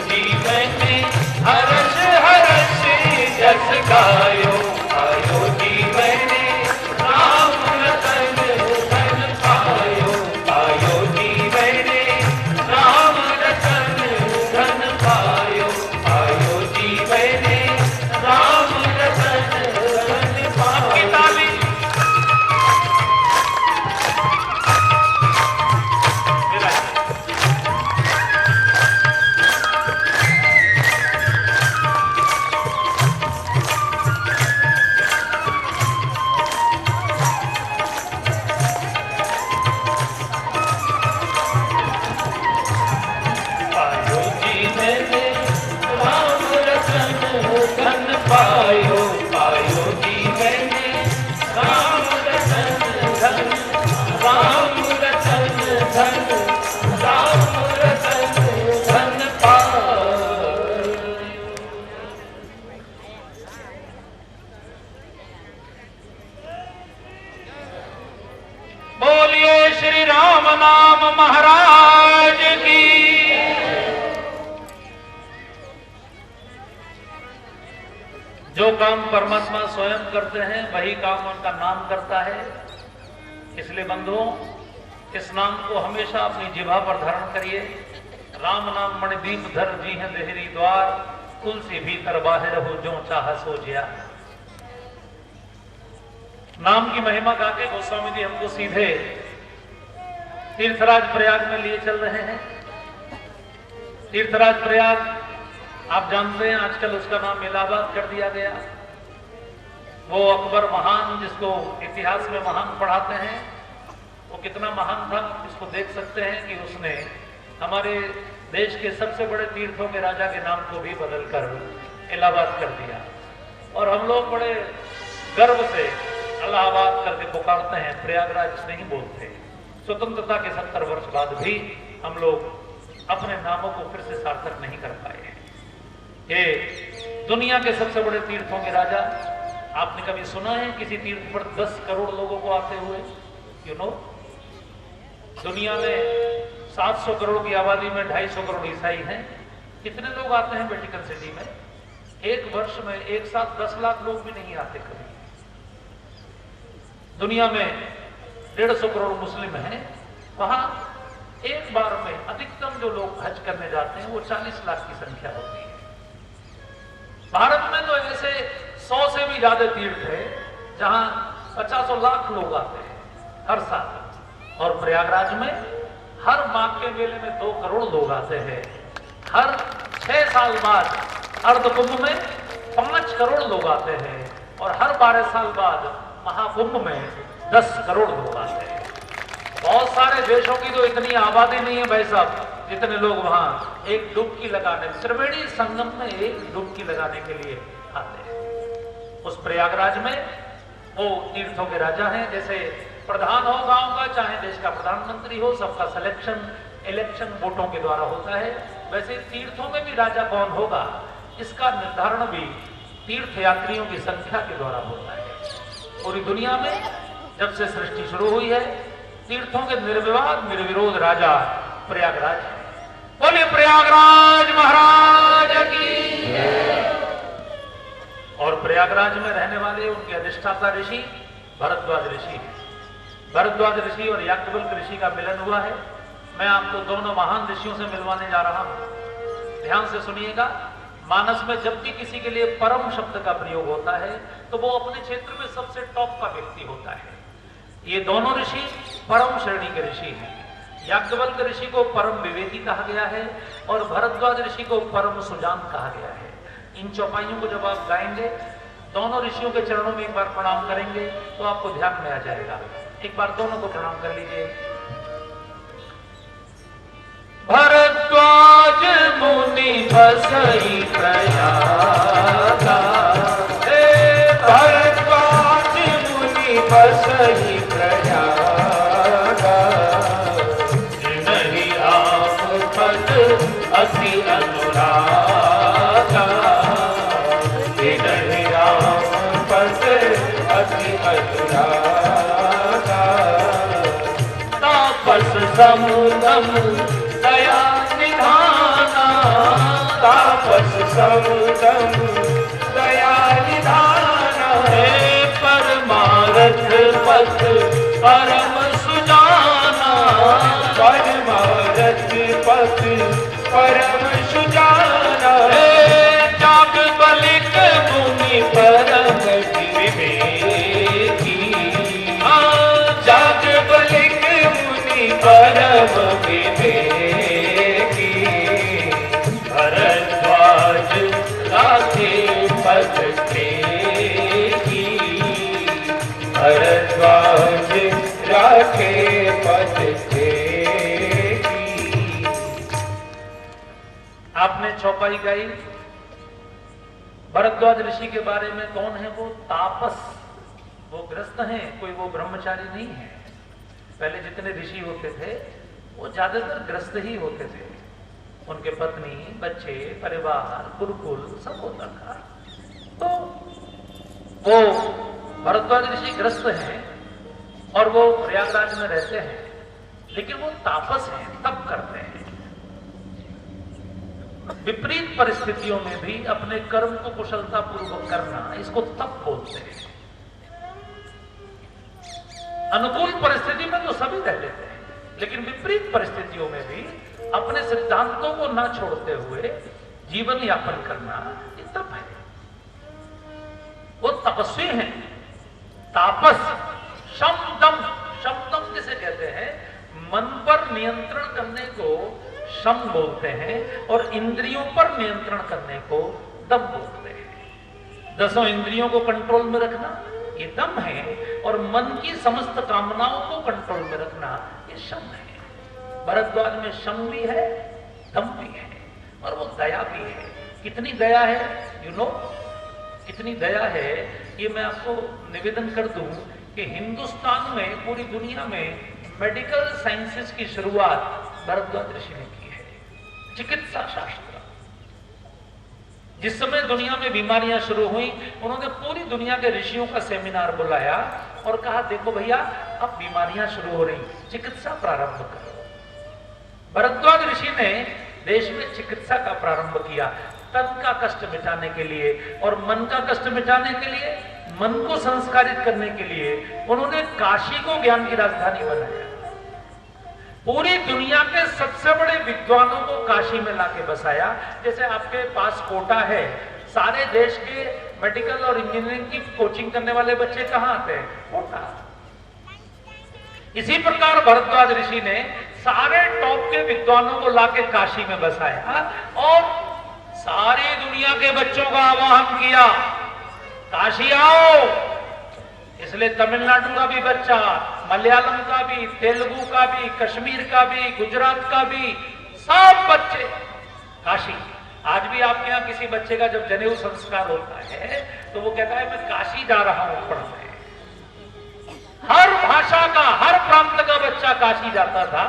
जीवन हर्ष हर्ष जस गायो, आयो जीवन राम रतन धन पायो, आयो जीवन राम रतन धन पायो, आयो जीवन राम रतन धन पायो। पायो, पायो जीवन राम रतन धन, राम रतन धन, राम रतन धन पायो। बोलिए श्री राम नाम महाराज की। जो काम परमात्मा स्वयं करते हैं वही काम उनका नाम करता है। इसलिए बंधुओं, इस नाम को हमेशा अपनी जिह्वा पर धारण करिए। राम नाम मणिदीप धर जी है देहरी द्वार, तुलसी भीतर बाहर हो जो चाह सो जिया। नाम की महिमा गाके गोस्वामी जी हमको सीधे तीर्थराज प्रयाग में लिए चल रहे हैं। तीर्थराज प्रयाग आप जानते हैं, आजकल उसका नाम इलाहाबाद कर दिया गया। वो अकबर महान, जिसको इतिहास में महान पढ़ाते हैं, वो कितना महान था इसको देख सकते हैं कि उसने हमारे देश के सबसे बड़े तीर्थों के राजा के नाम को भी बदलकर इलाहाबाद कर दिया। और हम लोग बड़े गर्व से इलाहाबाद करके पुकारते हैं, प्रयागराज नहीं बोलते। स्वतंत्रता के 70 वर्ष बाद भी हम लोग अपने नामों को फिर से सार्थक नहीं कर पाए। ये दुनिया के सबसे बड़े तीर्थों के राजा, आपने कभी सुना है किसी तीर्थ पर 10 करोड़ लोगों को आते हुए? यू नो, दुनिया में 700 करोड़ की आबादी में 250 करोड़ ईसाई हैं। कितने लोग आते हैं वेटिकन सिटी में? एक वर्ष में एक साथ 10 लाख लोग भी नहीं आते कभी। दुनिया में 150 करोड़ मुस्लिम हैं, वहां एक बार में अधिकतम जो लोग हज करने जाते हैं वो 40 लाख की संख्या होती है। भारत में तो ऐसे 100 से भी ज्यादा तीर्थ है जहां 50 लाख लोग आते हैं हर साल। और प्रयागराज में हर माघ के मेले में 2 करोड़ लोग आते हैं। हर 6 साल बाद अर्ध कुंभ में 5 करोड़ लोग आते हैं। और हर 12 साल बाद महाकुंभ में 10 करोड़ लोग आते हैं। बहुत सारे देशों की तो इतनी आबादी नहीं है भाई साहब, जितने लोग वहां एक डुबकी लगाने, त्रिवेणी संगम में एक डुबकी लगाने के लिए आते हैं। उस प्रयागराज में वो तीर्थों के राजा हैं। जैसे प्रधान हो गांव का, चाहे देश का प्रधानमंत्री हो, सबका सिलेक्शन इलेक्शन वोटों के द्वारा होता है। वैसे तीर्थों में भी राजा कौन होगा, इसका निर्धारण भी तीर्थ यात्रियों की संख्या के द्वारा होता है। पूरी दुनिया में जब से सृष्टि शुरू हुई है, तीर्थों के निर्विवाद निर्विरोध राजा प्रयागराज है। बोलिए प्रयागराज महाराज की। और प्रयागराज में रहने वाले उनके अधिष्ठाता ऋषि भरद्वाज ऋषि है। भरद्वाज ऋषि और याज्ञवल्क्य ऋषि का मिलन हुआ है। मैं आपको दोनों महान ऋषियों से मिलवाने जा रहा हूं। ध्यान से सुनिएगा। मानस में जब भी किसी के लिए परम शब्द का प्रयोग होता है तो वो अपने क्षेत्र में सबसे टॉप का व्यक्ति होता है। ये दोनों ऋषि परम श्रेणी के ऋषि हैं। याज्ञवल्क्य ऋषि को परम विवेकी कहा गया है और भरद्वाज ऋषि को परम सुजान कहा गया है। इन चौपाइयों को जब आप गाएंगे, दोनों ऋषियों के चरणों में एक बार प्रणाम करेंगे तो आपको ध्यान में आ जाएगा। एक बार दोनों को प्रणाम कर लीजिए। भरद्वाज मुनि बसई प्रयागा, भरद्वाज मुनि बसई प्रयागा, जिनहि आप पद अति अनुरागा, जिनहि आप पद अति अनुरागा, तापस समुदम दया निधाना, समदम दया निधाना। हे परमारथ पथ परम सुजाना, परमारथ पथ परम सुजाना। हे जाग बलिक मुनि परम विवेकी, जाग बलिक मुनि परम विवेकी। भरद्वाज राखे पथ टेकी, भरद्वाज राखे पथ टेकी। आपने चौपाई गाई। भरद्वाज ऋषि के बारे में कौन है वो? तापस, वो ग्रस्त हैं, कोई वो ब्रह्मचारी नहीं है। पहले जितने ऋषि होते थे वो ज्यादातर ग्रस्त ही होते थे। उनके पत्नी, बच्चे, परिवार, गुरुकुल सब होता था। तो वो भरद्वाज ऋषि ग्रस्त हैं और वो प्रयागराज में रहते हैं, लेकिन वो तापस हैं, तप करते हैं। विपरीत परिस्थितियों में भी अपने कर्म को कुशलता पूर्वक करना, इसको तप बोलते हैं। अनुकूल परिस्थिति में तो सभी रह लेते हैं, लेकिन विपरीत परिस्थितियों में भी अपने सिद्धांतों को न छोड़ते हुए जीवन यापन करना, ये तप है। वो तपस्वी हैं, तापस। शमदम, शमदम जिसे कहते हैं, मन पर नियंत्रण करने को शम बोलते हैं और इंद्रियों पर नियंत्रण करने को दम बोलते हैं। 10 इंद्रियों को कंट्रोल में रखना ये दम है, और मन की समस्त कामनाओं को कंट्रोल में रखना ये शम है। भरद्वाज में शम भी है, दम भी है, और वो दया भी है। कितनी दया है, यू नो, कितनी दया है ये मैं आपको निवेदन कर दूं कि हिंदुस्तान में, पूरी दुनिया में मेडिकल साइंसेस की शुरुआत भरद्वाज ऋषि ने की है। चिकित्सा शास्त्र, जिस समय दुनिया में बीमारियां शुरू हुई, उन्होंने पूरी दुनिया के ऋषियों का सेमिनार बुलाया और कहा देखो भैया अब बीमारियां शुरू हो रही, चिकित्सा प्रारंभ करो। भरद्वाज ऋषि ने देश में चिकित्सा का प्रारंभ किया, तन का कष्ट मिटाने के लिए और मन का कष्ट मिटाने के लिए, मन को संस्कारित करने के लिए उन्होंने काशी को ज्ञान की राजधानी बनाया। पूरी दुनिया के सबसे बड़े विद्वानों को काशी में लाके बसाया। जैसे आपके पास कोटा है, सारे देश के मेडिकल और इंजीनियरिंग की कोचिंग करने वाले बच्चे कहां आते हैं? कोटा। इसी प्रकार भरद्वाज ऋषि ने सारे टॉप के विद्वानों को लाके काशी में बसाया और सारी दुनिया के बच्चों का आह्वान किया, काशी आओ। इसलिए तमिलनाडु का भी बच्चा, मलयालम का भी, तेलुगु का भी, कश्मीर का भी, गुजरात का भी, सब बच्चे काशी। आज भी आपके यहाँ किसी बच्चे का जब जनेऊ संस्कार होता है तो वो कहता है मैं काशी जा रहा हूं पढ़ने। हर भाषा का, हर प्रांत का बच्चा काशी जाता था,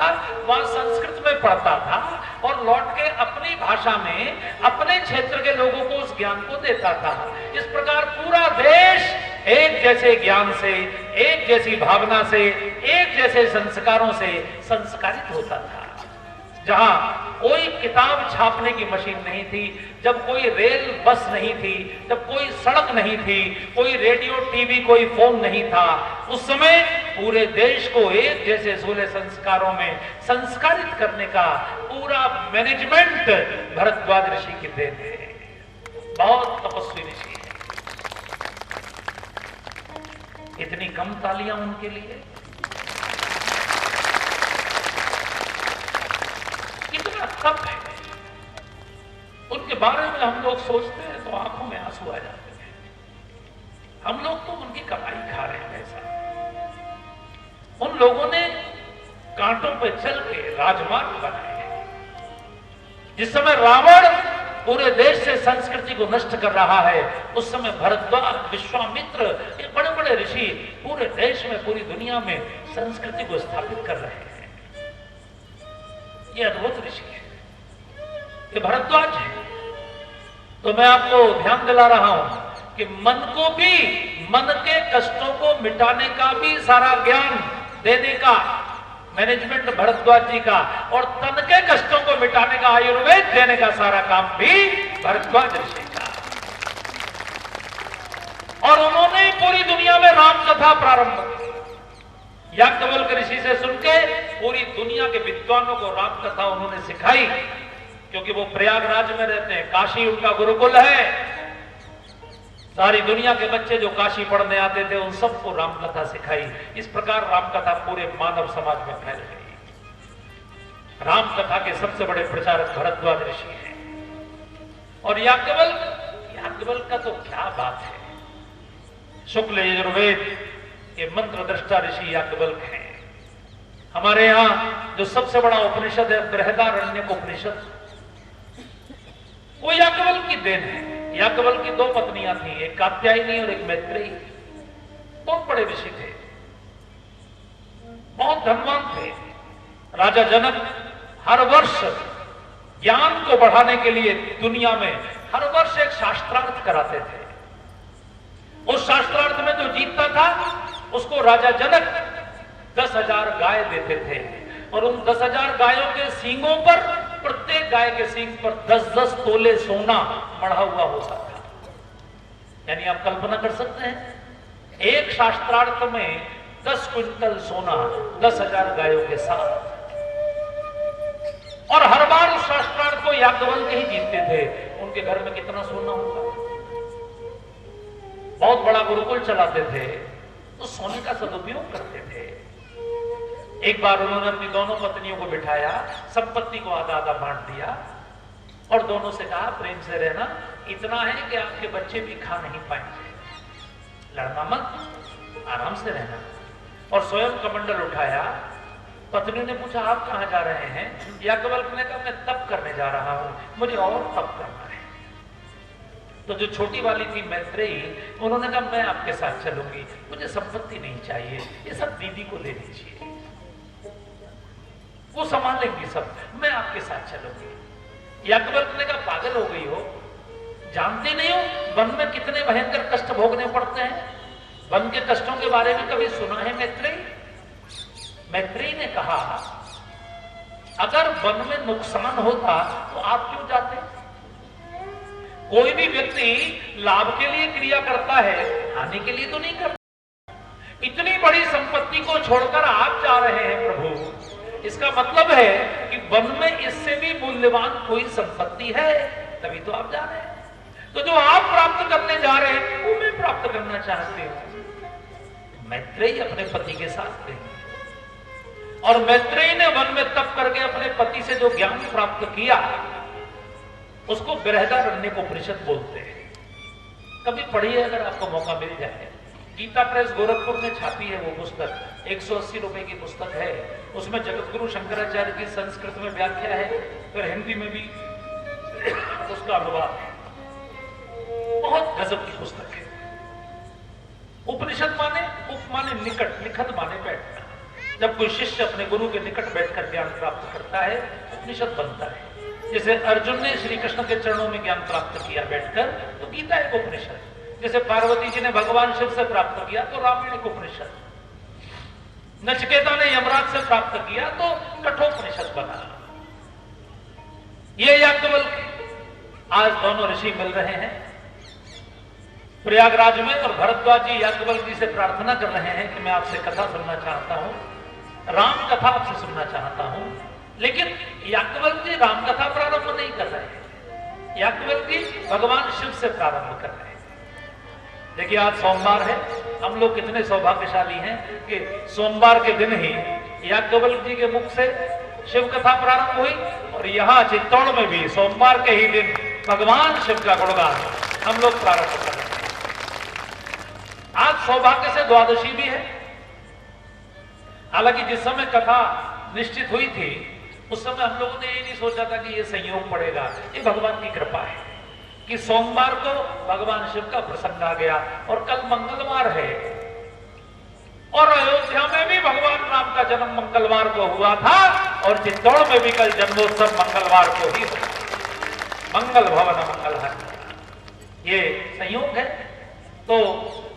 वहां संस्कृत में पढ़ता था और लौट के अपनी भाषा में अपने क्षेत्र के लोगों को उस ज्ञान को देता था। इस प्रकार पूरा देश एक जैसे ज्ञान से, एक जैसी भावना से, एक जैसे संस्कारों से संस्कारित होता था। जहां कोई किताब छापने की मशीन नहीं थी, जब कोई रेल बस नहीं थी, जब कोई सड़क नहीं थी, कोई रेडियो टीवी, कोई फोन नहीं था, उस समय पूरे देश को एक जैसे सूले संस्कारों में संस्कारित करने का पूरा मैनेजमेंट भरद्वाज ऋषि की देन है। बहुत तपस्वी ऋषि है। इतनी कम तालियां उनके लिए। कितना तप है उनके बारे में। हम लोग सोचते हैं तो आंखों में आंसू आ जाते हैं। हम लोग तो उनकी कमाई खा रहे हैं पैसा। उन लोगों ने कांटों पे चल के राजमार्ग बनाए हैं। जिस समय रावण पूरे देश से संस्कृति को नष्ट कर रहा है, उस समय भरद्वाज, विश्वामित्र, ये बड़े बड़े ऋषि पूरे देश में, पूरी दुनिया में संस्कृति को स्थापित कर रहे हैं। ये अद्भुत ऋषि है, ये भरद्वाज है। तो मैं आपको ध्यान दिला रहा हूं कि मन को भी, मन के कष्टों को मिटाने का भी सारा ज्ञान देने का मैनेजमेंट भरद्वाज जी का, और तन के कष्टों को मिटाने का आयुर्वेद देने का सारा काम भी भरद्वाज ऋषि का। और उन्होंने पूरी दुनिया में राम कथा प्रारंभ की। याज्ञवल्क्य ऋषि से सुनके पूरी दुनिया के विद्वानों को राम कथा उन्होंने सिखाई, क्योंकि वो प्रयागराज में रहते हैं, काशी उनका गुरुकुल है। सारी दुनिया के बच्चे जो काशी पढ़ने आते थे उन सबको राम कथा सिखाई। इस प्रकार राम कथा पूरे मानव समाज में फैल गई। राम कथा के सबसे बड़े प्रचारक भरद्वाज ऋषि हैं। और याज्ञवल्क्य का तो क्या बात है। शुक्ल यजुर्वेद के मंत्र दृष्टा ऋषि याज्ञवल्क्य हैं। हमारे यहां जो सबसे बड़ा उपनिषद है बृहदारण्यक उपनिषद, वो याज्ञवल्क्य की देन है। याज्ञवल्क्य की 2 पत्नियां थी, एक कात्यायनी और एक मैत्रेयी। बहुत बड़े ऋषि थे, बहुत धनवान थे। राजा जनक हर वर्ष ज्ञान को बढ़ाने के लिए दुनिया में हर वर्ष एक शास्त्रार्थ कराते थे। उस शास्त्रार्थ में जो जीतता था उसको राजा जनक 10,000 गाय देते थे। और उन 10,000 गायों के सींगों पर, प्रत्येक गाय के सींग पर 10-10 तोले सोना मढ़ा हुआ होता था। यानी आप कल्पना कर सकते हैं, एक शास्त्रार्थ में 10 क्विंटल सोना 10,000 गायों के साथ। और हर बार उस शास्त्रार्थ को याज्ञवल्क्य ही जीतते थे। उनके घर में कितना सोना होगा। बहुत बड़ा गुरुकुल चलाते थे, तो सोने का सदुपयोग करते थे। एक बार उन्होंने अपनी दोनों पत्नियों को बिठाया, संपत्ति को आधा आधा बांट दिया और दोनों से कहा प्रेम से रहना, इतना है कि आपके बच्चे भी खा नहीं पाएंगे, लड़ना मत, आराम से रहना। और स्वयं कमंडल उठाया। पत्नी ने पूछा आप कहां जा रहे हैं? याज्ञवल्क्य ने कहा मैं तप करने जा रहा हूं, मुझे और तप करना है। तो जो छोटी वाली थी मैत्रेयी, उन्होंने कहा मैं आपके साथ चलूंगी, मुझे संपत्ति नहीं चाहिए, ये सब दीदी को दे दीजिए, वो संभालेंगी सब, मैं आपके साथ चलूंगी। याज्ञवल्क्य ने कहा पागल हो गई हो, जानते नहीं हो वन में कितने भयंकर कष्ट भोगने पड़ते हैं? वन के कष्टों के बारे में कभी सुना है मैत्रेयी? मैत्रेयी ने कहा अगर वन में नुकसान होता तो आप क्यों जाते? कोई भी व्यक्ति लाभ के लिए क्रिया करता है, हानि के लिए तो नहीं करता। इतनी बड़ी संपत्ति को छोड़कर आप जा रहे हैं प्रभु, इसका मतलब है कि वन में इससे भी मूल्यवान कोई संपत्ति है, तभी तो आप जा रहे हैं। तो जो आप प्राप्त करने जा रहे हैं वो मैं प्राप्त करना चाहती हूं। मैत्रेयी अपने पति के साथ गई और मैत्रेयी ने वन में तप करके अपने पति से जो ज्ञान प्राप्त किया उसको बृहदारण्यक उपनिषद बोलते हैं। कभी पढ़िए अगर आपको मौका मिल जाए। गीता प्रेस गोरखपुर में छापी है वो पुस्तक, 180 रुपए की पुस्तक है। उसमें जगतगुरु शंकराचार्य की संस्कृत में व्याख्या है, फिर हिंदी में भी उसका अनुवाद है। बहुत गजब की पुस्तक है। उपनिषद माने उप माने निकट, निखत माने बैठना। जब कोई शिष्य अपने गुरु के निकट बैठकर ज्ञान प्राप्त करता है उपनिषद बनता है। जैसे अर्जुन ने श्री कृष्ण के चरणों में ज्ञान प्राप्त किया बैठकर, तो गीता एक उपनिषद। जैसे पार्वती जी ने भगवान शिव से प्राप्त किया तो रामायण एक उपनिषद। नचिकेता ने यमराज से प्राप्त किया तो कठोपनिषद बना। ये याज्ञवल्क्य आज दोनों ऋषि मिल रहे हैं प्रयागराज में, और भरद्वाज जी याज्ञवल्क्य जी से प्रार्थना कर रहे हैं कि मैं आपसे कथा सुनना चाहता हूं, राम कथा आपसे सुनना चाहता हूं। लेकिन याज्ञवल्क्य जी राम कथा प्रारंभ नहीं कर रहे हैं, याज्ञवल्क्य जी भगवान शिव से प्रारंभ कर रहे हैं। देखिए आज सोमवार है, हम लोग कितने सौभाग्यशाली हैं कि सोमवार के दिन ही याज्ञवल्क्य जी के मुख से शिव कथा प्रारंभ हुई, और यहां चित्तौड़ में भी सोमवार के ही दिन भगवान शिव का गुणगान हम लोग प्रारंभ कर रहे हैं। आज सौभाग्य से द्वादशी भी है। हालांकि जिस समय कथा निश्चित हुई थी उस समय हम लोगों ने ये नहीं सोचा था कि ये संयोग पड़ेगा। ये भगवान की कृपा है कि सोमवार को भगवान शिव का प्रसंग आ गया, और कल मंगलवार है, और अयोध्या में भी भगवान राम का जन्म मंगलवार को हुआ था, और चित्तौड़ में भी कल जन्मोत्सव मंगलवार को ही हुआ। मंगल भवन मंगलहारी, ये संयोग है। तो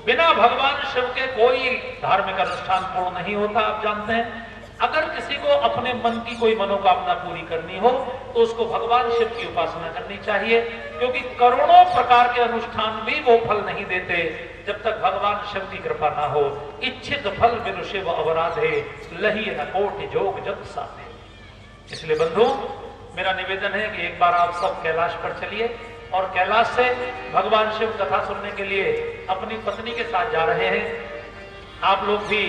बिना भगवान शिव के कोई धार्मिक अनुष्ठान पूर्ण नहीं होता, आप जानते हैं। अगर किसी को अपने मन की कोई मनोकामना पूरी करनी हो तो उसको भगवान शिव की उपासना करनी चाहिए, क्योंकि करोड़ों प्रकार के अनुष्ठान भी वो फल नहीं देते जब तक भगवान शिव की कृपा ना हो। इच्छित फल बिनु शिव अवराधे, लही न कोटि जोग जग साधे। इसलिए बंधु, मेरा निवेदन है कि एक बार आप सब कैलाश पर चलिए और कैलाश से भगवान शिव कथा सुनने के लिए अपनी पत्नी के साथ जा रहे हैं। आप लोग भी,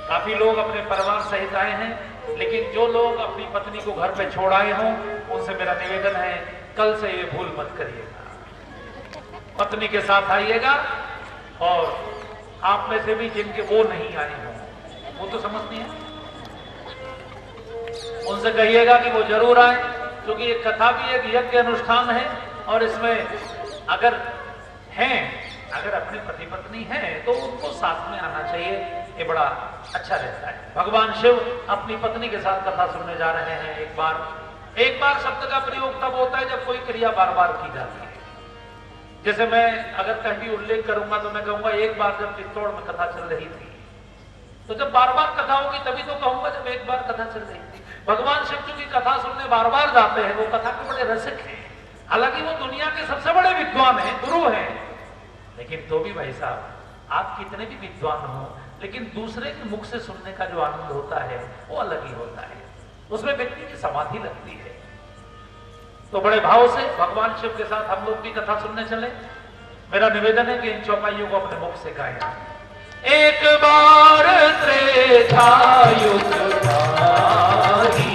काफी लोग अपने परिवार सहित आए हैं, लेकिन जो लोग अपनी पत्नी को घर पे छोड़ आए हों उनसे मेरा निवेदन है, कल से ये भूल मत करिएगा, पत्नी के साथ आइएगा। और आप में से भी जिनके वो नहीं आए हों, वो तो समझती हैं, उनसे कहिएगा कि वो जरूर आए, क्योंकि ये कथा भी एक यज्ञ अनुष्ठान है और इसमें अगर अपने पति पत्नी हैं तो उनको साथ में आना चाहिए, ये बड़ा अच्छा रहता है। भगवान शिव अपनी पत्नी के साथ कथा सुनने जा रहे हैं। एक बार शब्द का प्रयोग तब होता है जब कोई क्रिया बार बार की जाती है। जैसे मैं अगर कहीं उल्लेख करूंगा तो मैं कहूंगा एक बार जब चित्तौड़ में कथा चल रही थी, तो जब बार बार कथा होगी तभी तो कहूंगा जब एक बार कथा चल रही थी। भगवान शिव जी की कथा सुनने बार बार जाते हैं, वो कथा के बड़े रसिक हैं, हालांकि वो दुनिया के सबसे बड़े विद्वान हैं, गुरु हैं, लेकिन तो भी भाई साहब आप कितने भी विद्वान हो, लेकिन दूसरे के मुख से सुनने का जो आनंद होता है वो अलग ही होता है, उसमें व्यक्ति की समाधि लगती है। तो बड़े भाव से भगवान शिव के साथ हम लोग भी कथा सुनने चले। मेरा निवेदन है कि इन चौपाइयों को अपने मुख से गाएं। एक बार त्रेतायुग भारी,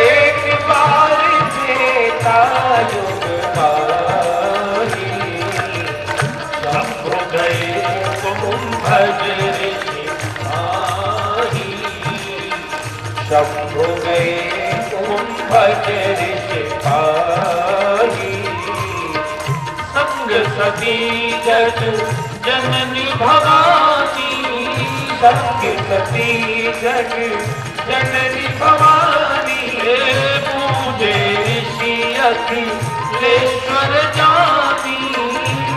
एक बार त्रेतायुग भारी, शंभु गए कुंभज ऋषि भारी, शंभु गए कुंभज ऋषि भारी, संग सती जग जननी भवानी, संग सती जग जननी भवानी, पूजे ऋषि अखिलेश्वर जानी,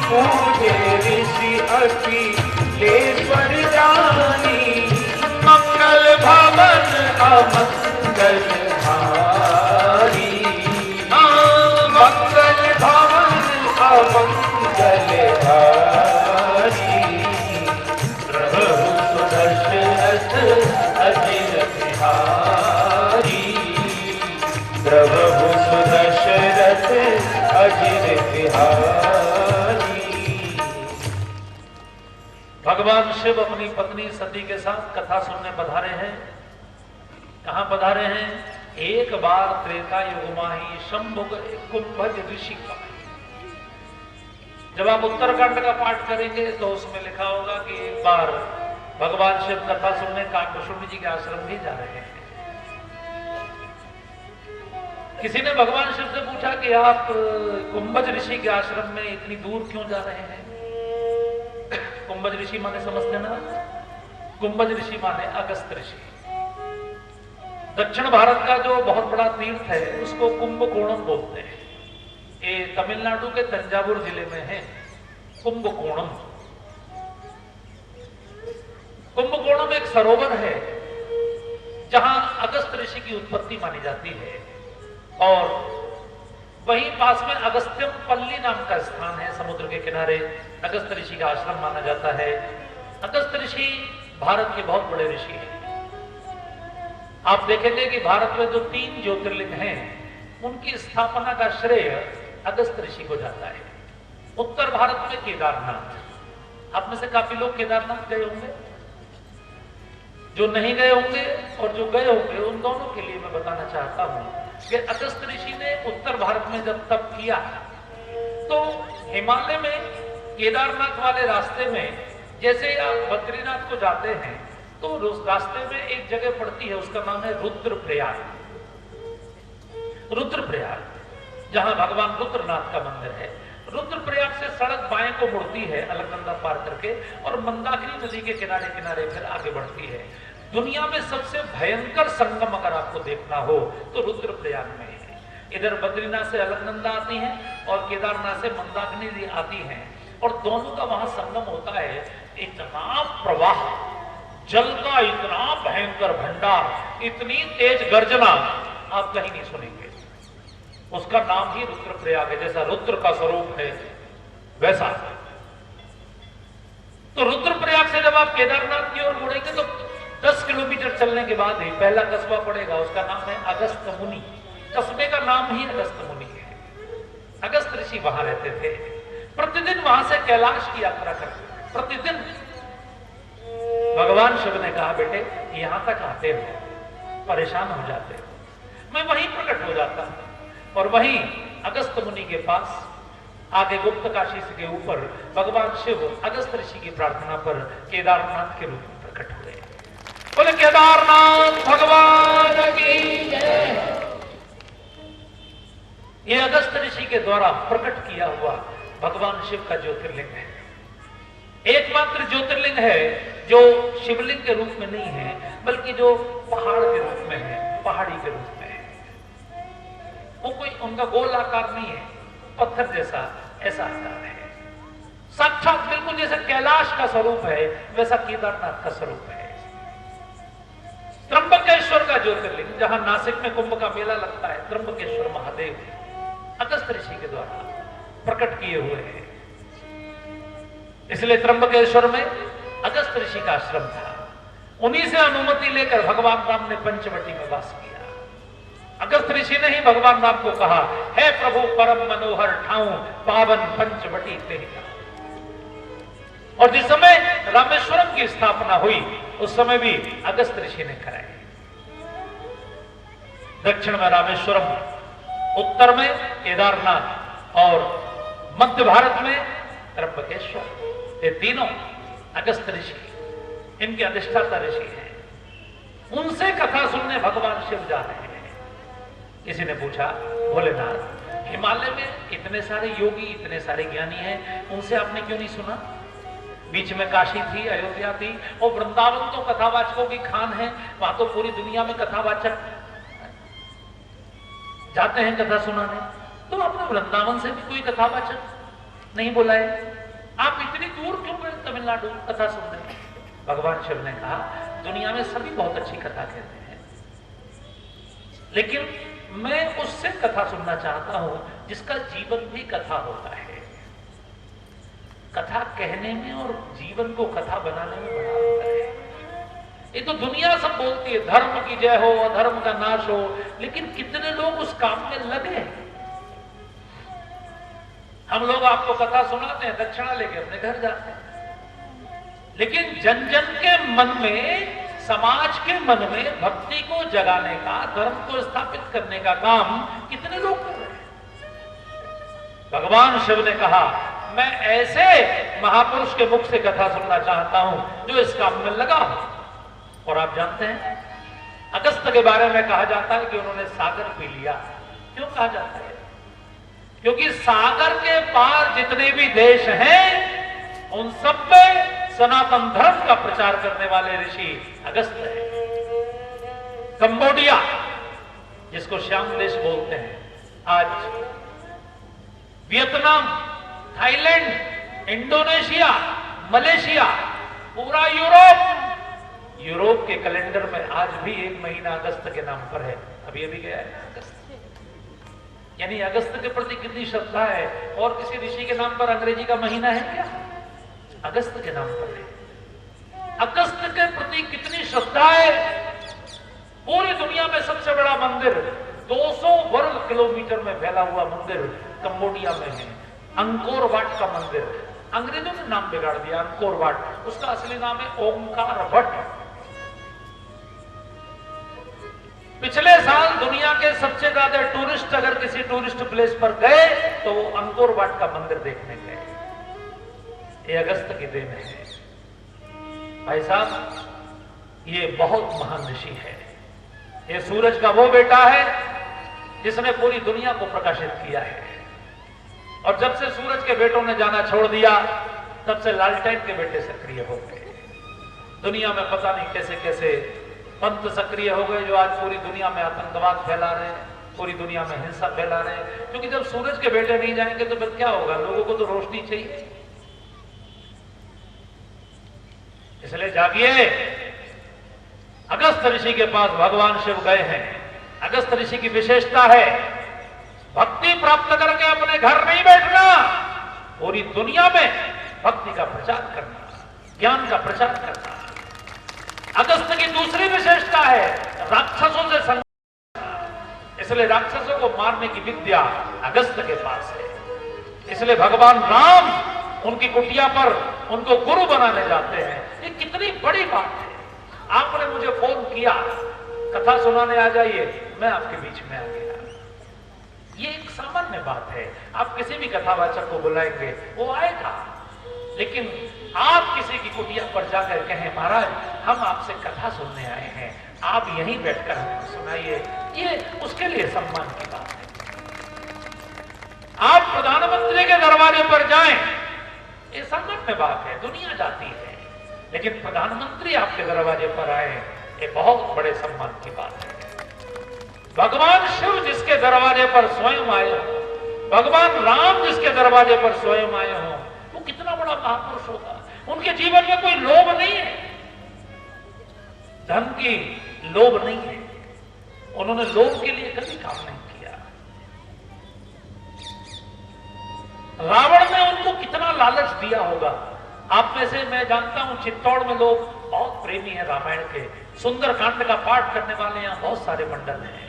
पूजे ऋषि अखिलेश्वर जानी, मंगल भवन अमंगल हारी, मंगल भवन अमंगल हारी, प्रभु सुदर्शनथ अजिर बिहारी, प्रभु सुदर्शनथ अजिर बिहारी। भगवान शिव अपनी पत्नी सती के साथ कथा सुनने पधारे हैं। कहां पधारे हैं? एक बार त्रेता युग माही शंभु कुंभज ऋषि का। जब आप उत्तरकांड का पाठ करेंगे तो उसमें लिखा होगा कि एक बार भगवान शिव कथा सुनने काकभूषुंड जी के आश्रम भी जा रहे हैं। किसी ने भगवान शिव से पूछा कि आप कुंभज ऋषि के आश्रम में इतनी दूर क्यों जा रहे हैं? कुंभज ऋषि माने समझते ना? कुंभज ऋषि माने अगस्त ऋषि। दक्षिण भारत का जो बहुत बड़ा तीर्थ है उसको कुंभकोणम बोलते हैं। ये तमिलनाडु के तंजावुर जिले में है कुंभकोणम। कुंभकोणम एक सरोवर है जहां अगस्त ऋषि की उत्पत्ति मानी जाती है, और वहीं पास में अगस्त्यम पल्ली नाम का स्थान है, समुद्र के किनारे अगस्त ऋषि का आश्रम माना जाता है। अगस्त ऋषि भारत के बहुत बड़े ऋषि हैं। आप देखेंगे कि भारत में जो 3 ज्योतिर्लिंग हैं उनकी स्थापना का श्रेय अगस्त ऋषि को जाता है। उत्तर भारत में केदारनाथ, आप में से काफी लोग केदारनाथ गए होंगे, जो नहीं गए होंगे और जो गए होंगे उन दोनों के लिए मैं बताना चाहता हूं कि अगस्त ऋषि ने उत्तर भारत में जब तप किया तो हिमालय में केदारनाथ वाले रास्ते में जैसे आप बद्रीनाथ को जाते हैं तो उस रास्ते में एक जगह पड़ती है, उसका नाम है रुद्रप्रयाग। रुद्रप्रयाग, जहां भगवान रुद्रनाथ का मंदिर है। रुद्रप्रयाग से सड़क बाएं को मुड़ती है अलकनंदा पार करके और मंदाकिनी नदी के किनारे किनारे फिर आगे बढ़ती है। दुनिया में सबसे भयंकर संगम अगर आपको देखना हो तो रुद्रप्रयाग में है। इधर बद्रीनाथ से अलकनंदा आती है और केदारनाथ से मंदाकिनी आती है, और दोनों का वहां संगम होता है। इतना प्रवाह, जल का इतना भयंकर भंडार, इतनी तेज गर्जना आप कहीं नहीं सुनेंगे। उसका नाम ही रुद्रप्रयाग है। जैसा रुद्र का स्वरूप है वैसा। तो रुद्रप्रयाग से जब आप केदारनाथ की ओर मुड़ेंगे तो 10 किलोमीटर चलने के बाद ही पहला कस्बा पड़ेगा, उसका नाम है अगस्त मुनि। कस्बे का नाम ही अगस्त मुनि है। अगस्त ऋषि वहां रहते थे। प्रतिदिन वहां से कैलाश की यात्रा करते। प्रतिदिन भगवान शिव ने कहा, बेटे यहां तक आते हो, परेशान हो जाते हो, मैं वहीं प्रकट हो जाता हूं। और वहीं अगस्त मुनि के पास आगे गुप्त काशी के ऊपर भगवान शिव अगस्त ऋषि की प्रार्थना पर केदारनाथ के रूप में प्रकट हुए। बोले केदारनाथ भगवान की जय। ये अगस्त ऋषि के द्वारा प्रकट किया हुआ भगवान शिव का ज्योतिर्लिंग है। एकमात्र ज्योतिर्लिंग है जो शिवलिंग के रूप में नहीं है, बल्कि जो पहाड़ के रूप में है, पहाड़ी के रूप में है। वो कोई उनका गोल आकार नहीं है, पत्थर जैसा ऐसा आकार है। साक्षात बिल्कुल जैसे कैलाश का स्वरूप है वैसा केदारनाथ का स्वरूप है। त्र्यंबकेश्वर का ज्योतिर्लिंग, जहां नासिक में कुंभ का मेला लगता है, त्र्यंबकेश्वर महादेव अगस्त ऋषि के द्वारा प्रकट किए हुए हैं। इसलिए त्र्यंबकेश्वर में अगस्त ऋषि का आश्रम था। उन्हीं से अनुमति लेकर भगवान राम ने पंचवटी में वास किया। अगस्त ऋषि ने ही भगवान राम को कहा, हे प्रभु परम मनोहर ठाऊं पावन पंचवटी ते। और जिस समय रामेश्वरम की स्थापना हुई उस समय भी अगस्त ऋषि ने कराई। दक्षिण में रामेश्वरम, उत्तर में केदारनाथ और मध्य भारत में त्र्यंबकेश्वर। ये तीनों अगस्त ऋषि, इनके अधिष्ठाता ऋषि हैं। उनसे कथा सुनने भगवान शिव जा रहे हैं। किसी ने पूछा, भोलेनाथ हिमालय में इतने सारे योगी, इतने सारे ज्ञानी हैं, उनसे आपने क्यों नहीं सुना? बीच में काशी थी, अयोध्या थी, और वृंदावन तो कथावाचकों की खान है। वहां तो पूरी दुनिया में कथावाचक जाते हैं कथा सुनाने। तो आपने वृंदावन से भी कोई कथावाचक नहीं बुलाए? आप इतनी दूर क्यों गए तमिलनाडु कथा सुनने? भगवान शिव ने कहा, दुनिया में सभी बहुत अच्छी कथा कहते हैं, लेकिन मैं उससे कथा सुनना चाहता हूं जिसका जीवन भी कथा होता है। कथा कहने में और जीवन को कथा बनाने में बड़ा अंतर है। ये तो दुनिया सब बोलती है धर्म की जय हो, अधर्म का नाश हो, लेकिन कितने लोग उस काम में लगे हैं? हम लोग आपको कथा सुनाते हैं, दक्षिणा लेके अपने घर जाते हैं, लेकिन जन जन के मन में, समाज के मन में भक्ति को जगाने का, धर्म को स्थापित करने का काम कितने लोग कर रहे हैं? भगवान शिव ने कहा, मैं ऐसे महापुरुष के मुख से कथा सुनना चाहता हूं जो इस काम में लगा हो। और आप जानते हैं अगस्त के बारे में कहा जाता है कि उन्होंने सागर पी लिया। क्यों कहा जाता है? क्योंकि सागर के पार जितने भी देश हैं उन सब में सनातन धर्म का प्रचार करने वाले ऋषि अगस्त है। कंबोडिया, जिसको श्याम देश बोलते हैं, आज वियतनाम, थाईलैंड, इंडोनेशिया, मलेशिया, पूरा यूरोप के कैलेंडर में आज भी एक महीना अगस्त के नाम पर है। अभी गया है अगस्त। यानी अगस्त के प्रति कितनी श्रद्धा है। और किसी ऋषि के नाम पर अंग्रेजी का महीना है क्या? अगस्त के नाम पर है। अगस्त के प्रति कितनी श्रद्धा है। पूरी दुनिया में सबसे बड़ा मंदिर, 200 वर्ग किलोमीटर में फैला हुआ मंदिर कंबोडिया में है, अंकोर वाट का मंदिर। अंग्रेजों ने नाम बिगाड़ दिया अंकोर वाट, उसका असली नाम है ओंकार वट। पिछले साल दुनिया के सबसे ज्यादा टूरिस्ट अगर किसी टूरिस्ट प्लेस पर गए तो वो अंकोर वाट का मंदिर देखने गए। ये अगस्त की देन है भाई साहब। ये बहुत महान ऋषि है। ये सूरज का वो बेटा है जिसने पूरी दुनिया को प्रकाशित किया है। और जब से सूरज के बेटों ने जाना छोड़ दिया तब से लालटेन के बेटे सक्रिय हो गए। दुनिया में पता नहीं कैसे कैसे पंथ सक्रिय हो गए जो आज पूरी दुनिया में आतंकवाद फैला रहे हैं, पूरी दुनिया में हिंसा फैला रहे हैं। क्योंकि जब सूरज के बेटे नहीं जाएंगे तो फिर क्या होगा? लोगों को तो रोशनी चाहिए। इसलिए जागिए, अगस्त ऋषि के पास भगवान शिव गए हैं। अगस्त ऋषि की विशेषता है भक्ति प्राप्त करके अपने घर नहीं बैठना, पूरी दुनिया में भक्ति का प्रचार करना, ज्ञान का प्रचार करना। अगस्त की दूसरी विशेषता है राक्षसों से संघर्ष, इसलिए राक्षसों को मारने की विद्या अगस्त के पास है। इसलिए भगवान राम उनकी कुटिया पर उनको गुरु बनाने जाते हैं। ये कितनी बड़ी बात है। आपने मुझे फोन किया कथा सुनाने आ जाइए, मैं आपके बीच में आ गया। ये एक सामान्य बात है। आप किसी भी कथावाचक को बुलाएंगे वो आएगा, लेकिन आप किसी की कुटिया पर जाकर कहें महाराज हम आपसे कथा सुनने आए हैं, आप यहीं बैठकर हमें सुनाइए, ये उसके लिए सम्मान की बात है। आप प्रधानमंत्री के दरवाजे पर जाएं, ये सामान्य बात है, दुनिया जाती है, लेकिन प्रधानमंत्री आपके दरवाजे पर आए, ये बहुत बड़े सम्मान की बात है। भगवान शिव जिसके दरवाजे पर स्वयं आए हो, भगवान राम जिसके दरवाजे पर स्वयं आए हो, वो कितना बड़ा महापुरुष होगा। उनके जीवन में कोई लोभ नहीं है, धन की लोभ नहीं है, उन्होंने लोभ के लिए कभी काम नहीं किया। रावण ने उनको कितना लालच दिया होगा। आप में से मैं जानता हूं चित्तौड़ में लोग बहुत प्रेमी हैं रामायण के, सुंदरकांड का पाठ करने वाले यहां बहुत सारे मंडल हैं।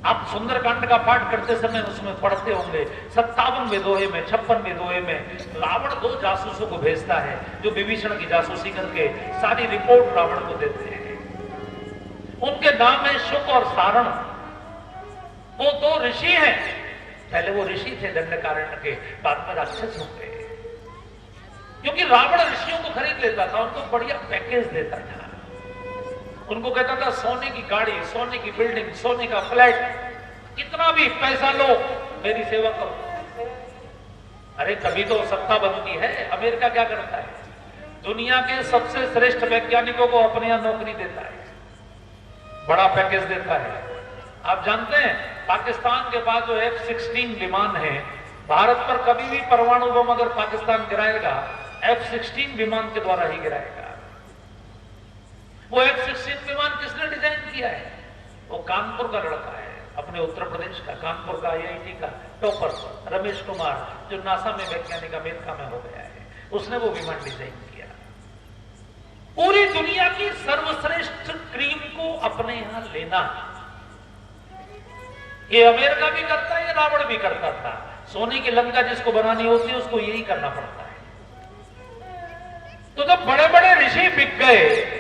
आप सुंदरकांड का पाठ करते समय उसमें पढ़ते होंगे 57 वेदोहे में 56 वेदोहे में रावण 2 जासूसों को भेजता है जो विभीषण की जासूसी करके सारी रिपोर्ट रावण को देते हैं। उनके नाम है शुक और सारण। वो 2 ऋषि हैं, पहले वो ऋषि थे दंडकारण्य के, बाद में राक्षस हो गए। क्योंकि रावण ऋषियों को खरीद लेता था, उनको बढ़िया पैकेज देता था, उनको कहता था सोने की गाड़ी, सोने की बिल्डिंग, सोने का फ्लैट, कितना भी पैसा लो मेरी सेवा करो। अरे कभी तो सत्ता बनती है। अमेरिका क्या करता है, दुनिया के सबसे श्रेष्ठ वैज्ञानिकों को अपने यहां नौकरी देता है, बड़ा पैकेज देता है। आप जानते हैं पाकिस्तान के पास जो F-16 विमान है, भारत पर कभी भी परमाणु बम अगर पाकिस्तान गिराएगा F-16 विमान के द्वारा ही गिराएगा। वो F-16 विमान किसने डिजाइन किया है? वो कानपुर का लड़का है, अपने उत्तर प्रदेश का, कानपुर का IIT का टॉपर रमेश कुमार, जो नासा में वैज्ञानिक अमेरिका में हो गया है, उसने वो विमान डिजाइन किया। पूरी दुनिया की सर्वश्रेष्ठ क्रीम को अपने यहां लेना, ये अमेरिका भी करता है, ये रावण भी करता था। सोने की लंका जिसको बनानी होती है उसको यही करना पड़ता है। तो जब बड़े बड़े ऋषि बिक गए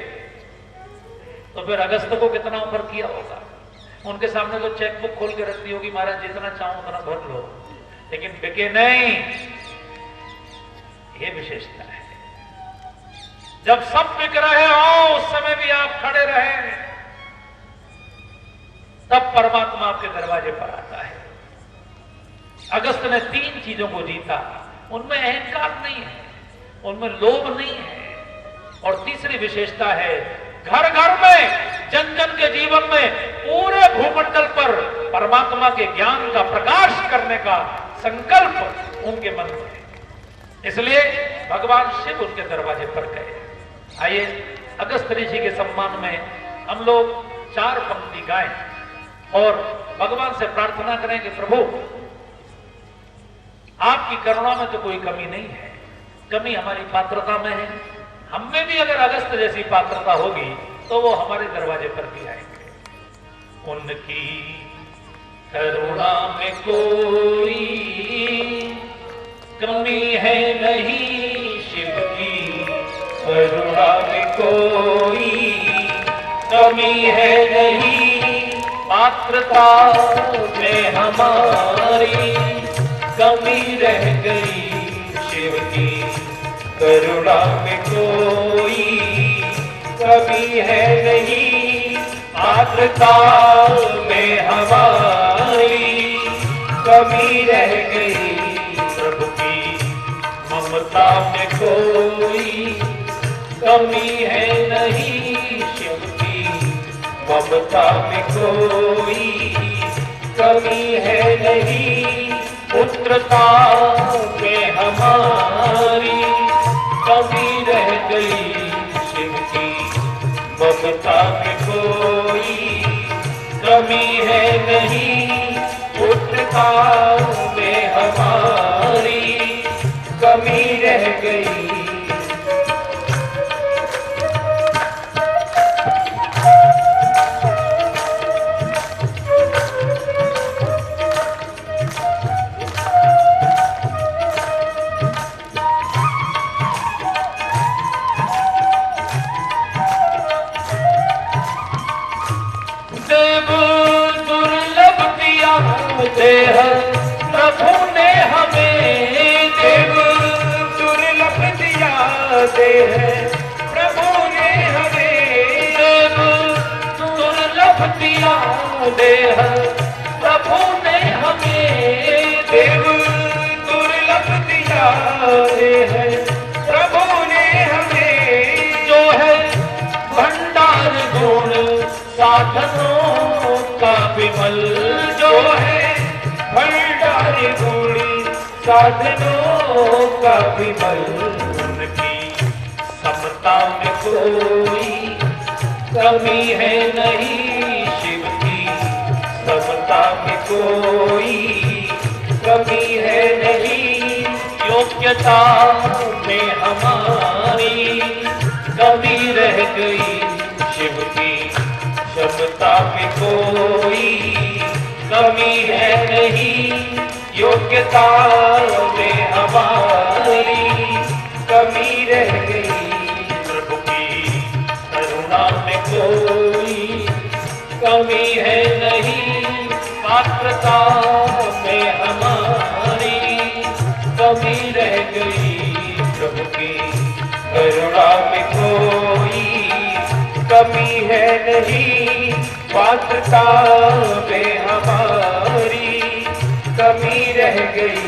तो फिर अगस्त को कितना ऑफर किया होगा। उनके सामने तो चेकबुक खोल के रखती होगी, महाराज जितना चाहो उतना भर लो, लेकिन बिके नहीं। ये विशेषता है। जब सब बिक रहे हो उस समय भी आप खड़े रहे, तब परमात्मा आपके दरवाजे पर आता है। अगस्त ने 3 चीजों को जीता। उनमें अहंकार नहीं है, उनमें लोभ नहीं है, और तीसरी विशेषता है घर घर में, जन जन के जीवन में, पूरे भूमंडल पर परमात्मा के ज्ञान का प्रकाश करने का संकल्प उनके मन में है। इसलिए भगवान शिव उनके दरवाजे पर गए। आइए अगस्त ऋषि के सम्मान में हम लोग 4 पंक्ति गाएं और भगवान से प्रार्थना करें कि प्रभु आपकी करुणा में तो कोई कमी नहीं है, कमी हमारी पात्रता में है। हम में भी अगर अगस्त जैसी पात्रता होगी तो वो हमारे दरवाजे पर भी आएंगे। उनकी करुणा में कोई कमी है नहीं, शिव की करुणा में कोई कमी है नहीं, पात्रता में हमारी कमी रह गई। शिव की करुणा में कोई कमी है नहीं, पात्रता में हमारी कमी रह गई। प्रभु की ममता में कोई कमी है नहीं, शिव की ममता में कोई कमी है नहीं, पुत्रता में हमारी कमी रह गई। शिव की ममता प्रभु ने हमें देव दुर्लभ दिया देह, प्रभु ने हमें देव दुर्लभ दिया देह, प्रभु ने हमें देव दुर्लभ दिया देह, प्रभु ने हमें जो है भंडार गुण साधनों का विमल, जो है भंडार गुण साधनों का विमल। उनकी समता में कोई कमी है नहीं, शिव की समता में कोई कमी है नहीं, योग्यता में हमारी कमी रह गई, शिव की क्षमता में कोई कमी है नहीं, योग्यता में हमारी कमी रह गई। प्रभु की करुणा में कोई कमी है नहीं, पात्रता में हमारी कमी रह गई, प्रभु की करुणा में कोई कमी है नहीं, पात्रता में हमारी कमी रह गई।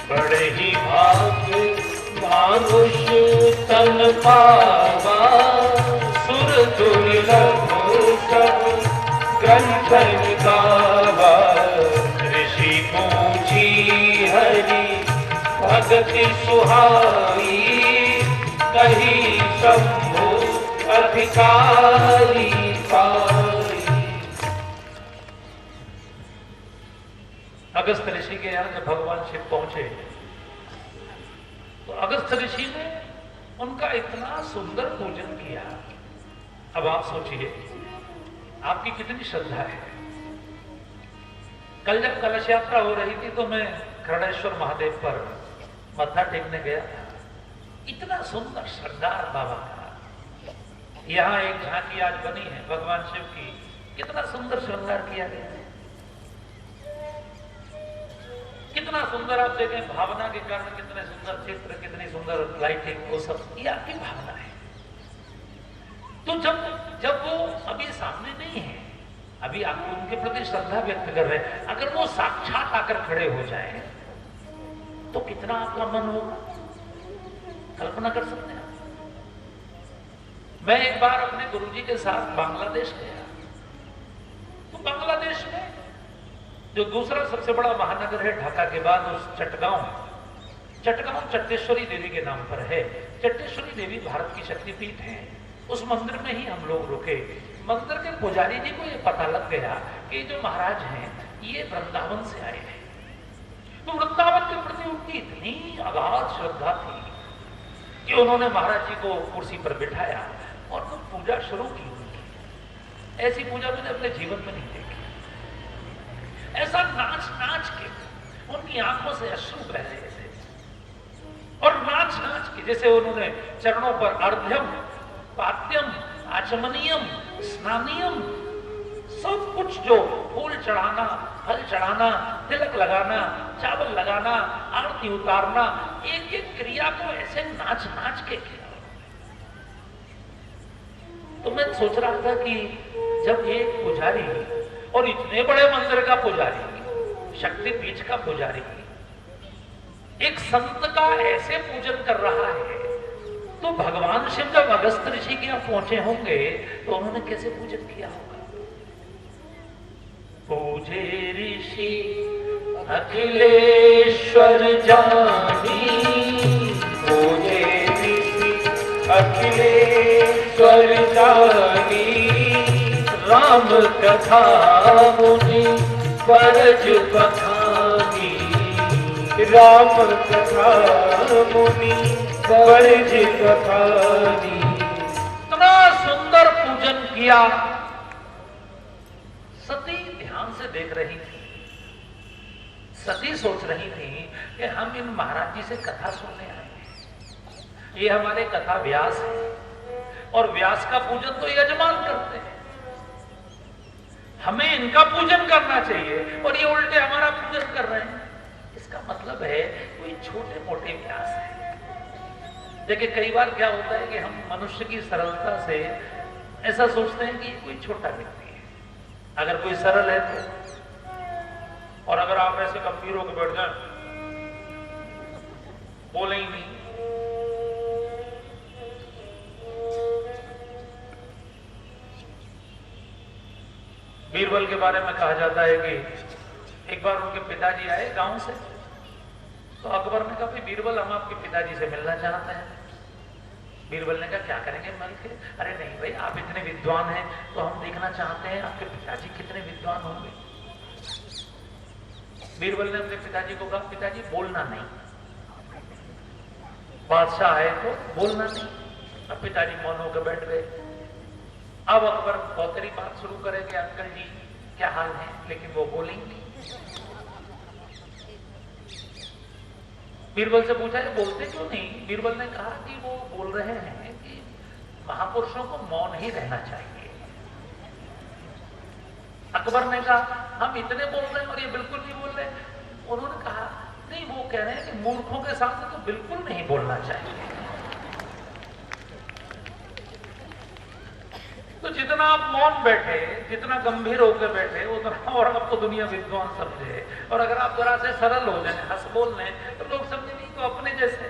बड़े ही भाग्य मानुष तन पावा, सुर दुर्लभ सब ग्रंथन गावा, ऋषि पूछी हरि भगति सुहाई, कही शंभु अधिकारी पाई। अगस्त ऋषि के यहाँ जब भगवान शिव पहुंचे तो अगस्त ऋषि ने उनका इतना सुंदर पूजन किया। अब आप सोचिए आपकी कितनी श्रद्धा है। कल जब कलश यात्रा हो रही थी तो मैं खरड़ेश्वर महादेव पर मत्था टेकने गया था। इतना सुंदर श्रद्धार बाबा का। यहाँ एक झांकी आज बनी है भगवान शिव की, कितना सुंदर श्रृंगार किया गया है, कितना सुंदर। आप देखें भावना के कारण कितने सुंदर चित्र, कितनी सुंदर लाइटिंग, वो सब ये आपकी भावना है। तो जब वो अभी सामने नहीं है, अभी आप उनके प्रति श्रद्धा व्यक्त कर रहे हैं, अगर वो साक्षात आकर खड़े हो जाए तो कितना आपका मन होगा, कल्पना कर सकते हैं। मैं एक बार अपने गुरुजी के साथ बांग्लादेश गया, तो बांग्लादेश में जो दूसरा सबसे बड़ा महानगर है ढाका के बाद, उस चटगांव चट्टेश्वरी देवी के नाम पर है। चट्टेश्वरी देवी भारत की शक्तिपीठ है। उस मंदिर में ही हम लोग रुके। मंदिर के पुजारी जी को यह पता लग गया कि जो महाराज हैं ये वृंदावन से आए हैं। तो वृंदावन के प्रति उनकी इतनी अगाध श्रद्धा थी कि उन्होंने महाराज जी को कुर्सी पर बिठाया और वो पूजा शुरू की उनकी। ऐसी पूजा मैंने अपने जीवन में नहीं देखी। ऐसा नाच नाच के उनकी आंखों से अश्रु बह रहे थे, और नाच नाच के जैसे उन्होंने चरणों पर अर्घ्यम, पाद्यम, आचमनियम, स्नानियम, सब कुछ जो फूल चढ़ाना, फल चढ़ाना, तिलक लगाना, चावल लगाना, आरती उतारना, एक एक क्रिया को ऐसे नाच नाच के किया। तो मैं सोच रहा था कि जब एक पुजारी, और इतने बड़े मंदिर का पुजारी, शक्तिपीठ का पुजारी, एक संत का ऐसे पूजन कर रहा है, तो भगवान शिव जब अगस्त ऋषि के यहां पहुंचे होंगे तो उन्होंने कैसे पूजन किया होगा। पूजे ऋषि अखिलेश्वर जानी, पूजे ऋषि अखिलेश्वर जानी, राम कथा मुनि परज बखानी, राम कथा मुनि परज बखानी। इतना सुंदर पूजन किया। सती ध्यान से देख रही थी। सती सोच रही थी कि हम इन महाराज जी से कथा सुनने आए हैं, ये हमारे कथा व्यास है और व्यास का पूजन तो यजमान करते हैं, हमें इनका पूजन करना चाहिए और ये उल्टे हमारा पूजन कर रहे हैं। इसका मतलब है कोई छोटे मोटे व्यास है। देखिए कई बार क्या होता है कि हम मनुष्य की सरलता से ऐसा सोचते हैं कि ये कोई छोटा व्यक्ति है। अगर कोई सरल है तो, और अगर आप ऐसे गंभीर होकर बैठ जाए, बोले ही नहीं, बीरबल के बारे में कहा जाता है कि एक बार उनके पिताजी आए गांव से, तो अकबर ने कहा भाई बीरबल हम आपके पिताजी से मिलना चाहते हैं। बीरबल ने कहा क्या करेंगे मिल के? अरे नहीं भाई आप इतने विद्वान हैं तो हम देखना चाहते हैं आपके पिताजी कितने विद्वान होंगे। बीरबल ने अपने पिताजी को कहा पिताजी बोलना नहीं, बादशाह है तो बोलना नहीं। अब पिताजी मौन होकर बैठ गए। अब अकबर बहुतरी बात शुरू करेंगे, अंकल जी क्या हाल है, लेकिन वो बोलेंगे। बीरबल से पूछा ये बोलते क्यों नहीं? बीरबल ने कहा कि वो बोल रहे हैं कि महापुरुषों को मौन ही रहना चाहिए। अकबर ने कहा हम इतने बोल रहे हैं और ये बिल्कुल नहीं बोल रहे। उन्होंने कहा नहीं वो कह रहे हैं कि मूर्खों के साथ तो बिल्कुल नहीं बोलना चाहिए। तो जितना आप मौन बैठे, जितना गंभीर होकर बैठे उतना, और अब तो दुनिया विद्वान समझे, और अगर आप जरा से सरल हो जाए, हंस बोल लें तो लोग समझे नहीं तो अपने जैसे।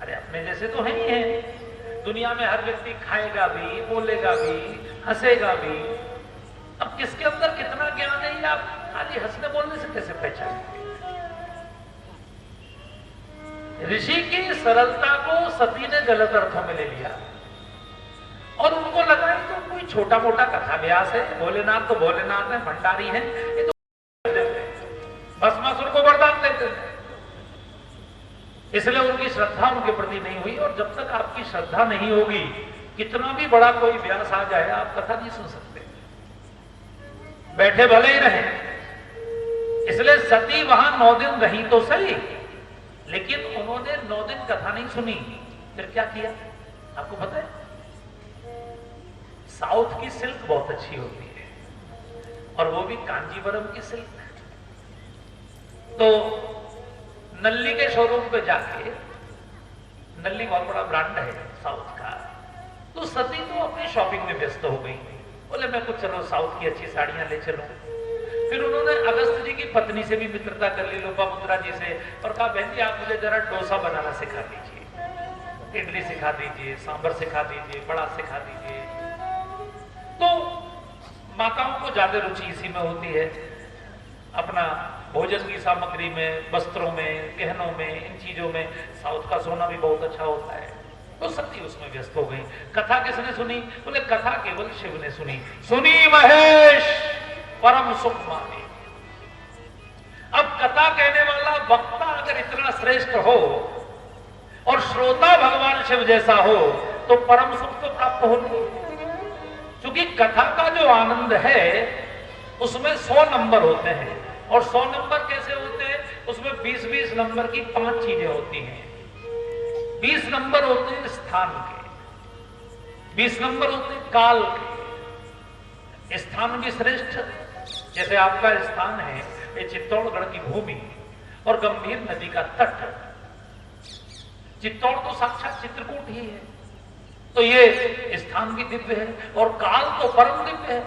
अरे अपने जैसे तो है ही है। दुनिया में हर व्यक्ति खाएगा भी, बोलेगा भी, हंसेगा भी। अब किसके अंदर कितना ज्ञान है ये आप खाली हंसने बोलने से कैसे पहचानेंगे? ऋषि की सरलता को सती ने गलत अर्थों में ले लिया और उनको लगा तो कोई छोटा मोटा कथा व्यास है, भोलेनाथ तो भोलेनाथ है, भंडारी है, ये तो भस्मासुर को वरदान देते थे। इसलिए उनकी श्रद्धा उनके प्रति नहीं हुई। और जब तक आपकी श्रद्धा नहीं होगी, कितना भी बड़ा कोई व्यास आ जाए आप कथा नहीं सुन सकते, बैठे भले ही रहे। इसलिए सती वहां 9 दिन रही तो सही, लेकिन उन्होंने 9 दिन कथा नहीं सुनी। फिर क्या किया आपको पता है? साउथ की सिल्क बहुत अच्छी होती है और वो भी कांजीवरम की सिल्क। तो नल्ली के शोरूम पे जाके, नल्ली बहुत बड़ा ब्रांड है साउथ का, तो सती तो अपनी शॉपिंग में व्यस्त हो गई। बोले मैं कुछ चलो साउथ की अच्छी साड़ियां ले चलूं। फिर उन्होंने अगस्त जी की पत्नी से भी मित्रता कर ली, लोपामुद्रा जी से, और कहा बहन जी आप मुझे जरा डोसा बनाना सिखा दीजिए, इडली सिखा दीजिए, सांभर सिखा दीजिए, बड़ा सिखा दीजिए। तो माताओं को ज्यादा रुचि इसी में होती है, अपना भोजन की सामग्री में, वस्त्रों में, गहनों में, इन चीजों में। साउथ का सोना भी बहुत अच्छा होता है। तो सती उसमें व्यस्त हो गई। कथा किसने सुनी? बोले कथा केवल शिव ने सुनी। सुनी महेश परम सुख मानी। अब कथा कहने वाला वक्ता अगर इतना श्रेष्ठ हो और श्रोता भगवान शिव जैसा हो तो परम सुख तो प्राप्त हो नहीं। क्योंकि कथा का जो आनंद है उसमें 100 नंबर होते हैं, और 100 नंबर कैसे होते हैं? उसमें 20-20 नंबर की 5 चीजें होती हैं। 20 नंबर होते हैं स्थान के, 20 नंबर होते हैं काल के। स्थान भी श्रेष्ठ, जैसे आपका स्थान है ये चित्तौड़गढ़ की भूमि और गंभीर नदी का तट। चित्तौड़ तो साक्षात चित्रकूट ही है, तो ये स्थान भी दिव्य है। और काल तो परम दिव्य है,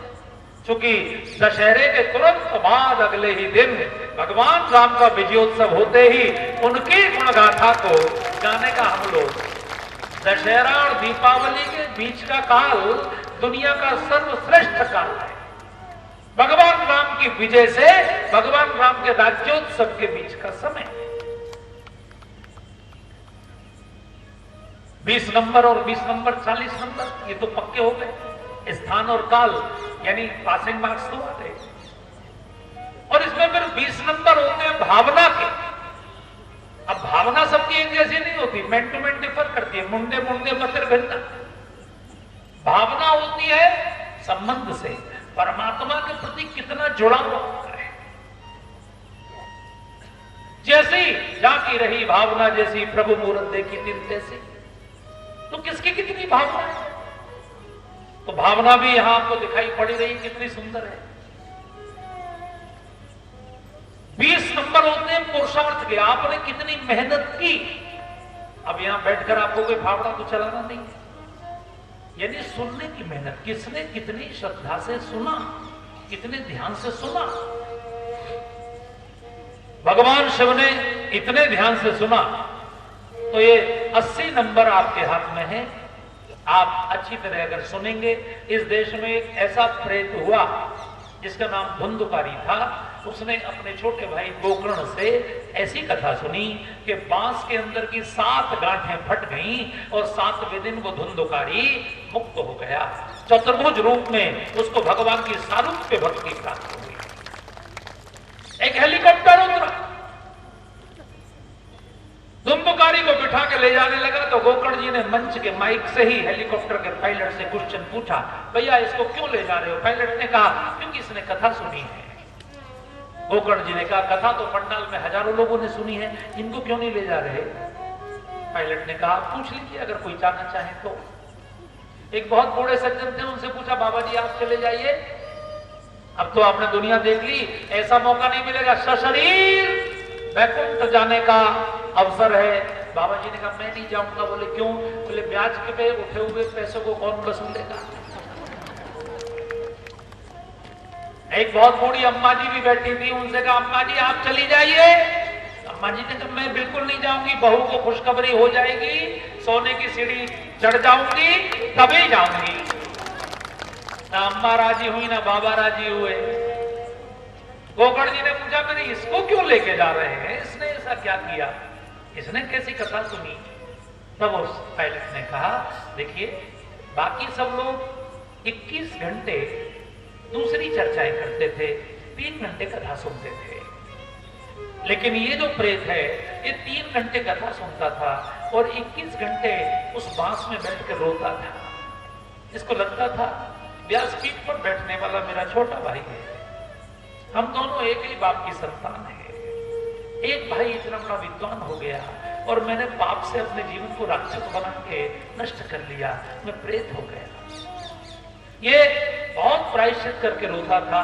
क्योंकि दशहरे के तुरंत बाद अगले ही दिन भगवान राम का विजयोत्सव होते ही उनकी गुणगाथा को गाने का हम लोग। दशहरा और दीपावली के बीच का काल दुनिया का सर्वश्रेष्ठ काल है। भगवान राम की विजय से भगवान राम के राज्योत्सव के बीच का समय। 20 नंबर और 20 नंबर 40 नंबर ये तो पक्के हो गए। स्थान और काल यानी पासिंग मार्क्स तो आते। और इसमें फिर 20 नंबर होते हैं भावना के। अब भावना सबकी एक जैसी नहीं होती, मैन टू मैन डिफर करती है। मुंडे मुंडे मतिर भिन्न। भावना होती है संबंध से, परमात्मा के प्रति कितना जुड़ाव होता है। जैसी जाकी रही भावना, जैसी प्रभु मूरत देखी तिन तैसी। तो किसकी कितनी भावना है, तो भावना भी यहां आपको दिखाई पड़ी रही कितनी सुंदर है। 20 नंबर होते हैं पुरुषार्थ के, आपने कितनी मेहनत की। अब यहां बैठकर आपको कोई फावड़ा तो चलाना नहीं है, यानी सुनने की मेहनत, किसने कितनी श्रद्धा से सुना, कितने ध्यान से सुना। भगवान शिव ने इतने ध्यान से सुना, तो ये 80 नंबर आपके हाथ में है। आप अच्छी तरह अगर सुनेंगे, इस देश में एक ऐसा प्रेत हुआ जिसका नाम धुंधकारी था। उसने अपने छोटे भाई गोकर्ण से ऐसी कथा सुनी कि बांस के अंदर की 7 गांठें फट गईं और 7वें दिन वो धुंधकारी मुक्त हो गया। चतुर्भुज रूप में उसको भगवान की सारूप्य भक्ति प्राप्त हुई। एक हेलीकॉप्टर उतरा, धुंधकारी को बिठा के ले जाने लगा, तो गोकर्ण जी ने मंच के माइक से ही हेलीकॉप्टर के पायलट से क्वेश्चन पूछा, भैया इसको क्यों ले जा रहे हो? पायलट ने कहा, क्योंकि इसने कथा सुनी है। गोकर्ण जी ने कहा, कथा तो पंडाल में हजारों लोगों ने सुनी है, इनको क्यों नहीं ले जा रहे? पायलट ने कहा, पूछ लीजिए अगर कोई जाना चाहे तो। एक बहुत बूढ़े सज्जन थे, उनसे पूछा, बाबा जी आप चले जाइए, अब तो आपने दुनिया देख ली, ऐसा मौका नहीं मिलेगा, सशरीर वैकुंठ जाने का अवसर है। बाबा जी ने कहा, मैं नहीं जाऊंगा। बोले क्यों? बोले ब्याज के पे उठे हुए पैसों को कौन वसूलेगा। एक बहुत बूढ़ी अम्मा जी भी बैठी थी, उनसे कहा, अम्मा जी आप चली जाइए। अम्मा जी ने कहा, मैं बिल्कुल नहीं जाऊंगी, बहू को खुशखबरी हो जाएगी, सोने की सीढ़ी चढ़ जाऊंगी तभी जाऊंगी। ना अम्मा राजी हुई, ना बाबा राजी हुए। गोकर्ण जी ने पूछा, मैंने इसको क्यों लेके जा रहे हैं, इसने ऐसा क्या किया, इसने कैसी कथा सुनी? तब उस पायलट ने कहा, देखिए बाकी सब लोग 21 घंटे दूसरी चर्चाएं करते थे, 3 घंटे कथा सुनते थे, लेकिन ये जो प्रेत है ये 3 घंटे कथा सुनता था और 21 घंटे उस बांस में बैठकर रोता था। इसको लगता था व्यासपीठ पर बैठने वाला मेरा छोटा भाई है, हम दोनों एक ही बाप की संतान है। एक भाई इतना बड़ा विद्वान हो गया और मैंने पाप से अपने जीवन को राक्षस बना के नष्ट कर लिया, मैं प्रेत हो गया। ये बहुत प्रायश्चित करके रोता था,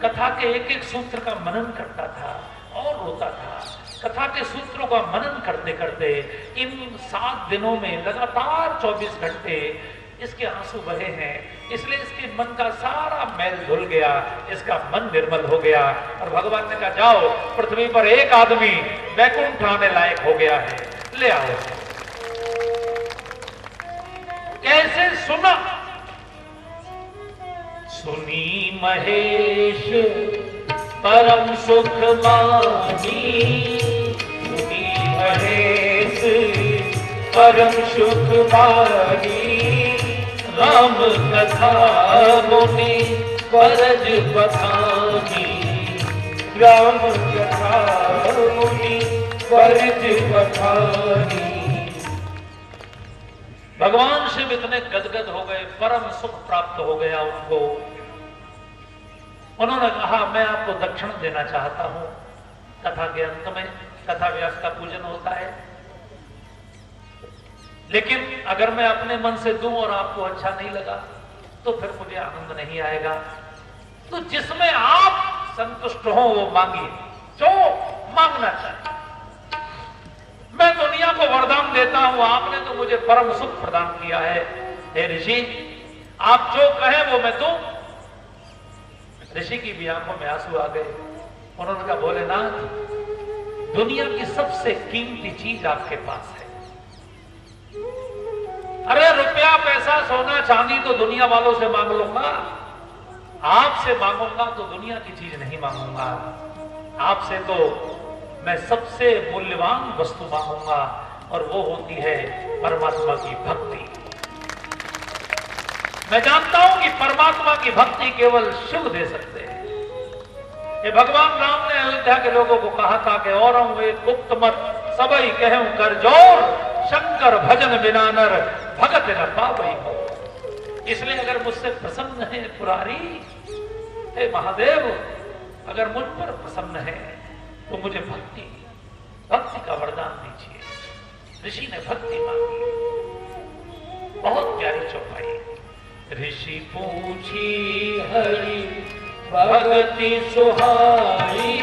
कथा के एक एक सूत्र का मनन करता था और रोता था। कथा के सूत्रों का मनन करते करते इन 7 दिनों में लगातार 24 घंटे इसके आंसू बहे हैं, इसलिए इसके मन का सारा मैल धुल गया, इसका मन निर्मल हो गया। और भगवान ने कहा, जाओ पृथ्वी पर एक आदमी वैकुंठ आने लायक हो गया है, ले आओ। कैसे सुना? सुनी महेश परम सुख मानी, सुनी महेश परम सुख मानी, राम कथा मुनि परज बखानी, राम कथा मुनि परज बखानी। भगवान शिव इतने गदगद हो गए, परम सुख प्राप्त हो गया उनको। उन्होंने कहा, मैं आपको दक्षिण देना चाहता हूं। कथा के अंत में कथा व्यास का पूजन होता है, लेकिन अगर मैं अपने मन से दूं और आपको अच्छा नहीं लगा तो फिर मुझे आनंद नहीं आएगा। तो जिसमें आप संतुष्ट हो वो मांगिए, जो मांगना चाहिए। मैं दुनिया को वरदान देता हूं, आपने तो मुझे परम सुख प्रदान किया है। हे ऋषि, आप जो कहें वो मैं दूं। ऋषि की भी आंखों में आंसू आ गए। उन्होंने कहा, भोलेनाथ, दुनिया की सबसे कीमती चीज आपके पास है। अरे रुपया पैसा सोना चांदी तो दुनिया वालों से मांग लूंगा, आपसे मांगूंगा तो दुनिया की चीज नहीं मांगूंगा। आपसे तो मैं सबसे मूल्यवान वस्तु मांगूंगा और वो होती है परमात्मा की भक्ति। मैं जानता हूं कि परमात्मा की भक्ति केवल शिव दे सकते हैं। ये भगवान राम ने अयोध्या के लोगों को कहा था कि और वे गुप्त मत सबई कहूं कर जोर, शंकर भजन बिना नर भगत न पावई हो। इसलिए अगर मुझसे प्रसन्न है पुरारी हे महादेव, अगर मुझ पर प्रसन्न है तो मुझे भक्ति का वरदान दीजिए। ऋषि ने भक्ति मांगी। बहुत प्यारी चौपाई। ऋषि पूछी हरि भक्ति सुहाई,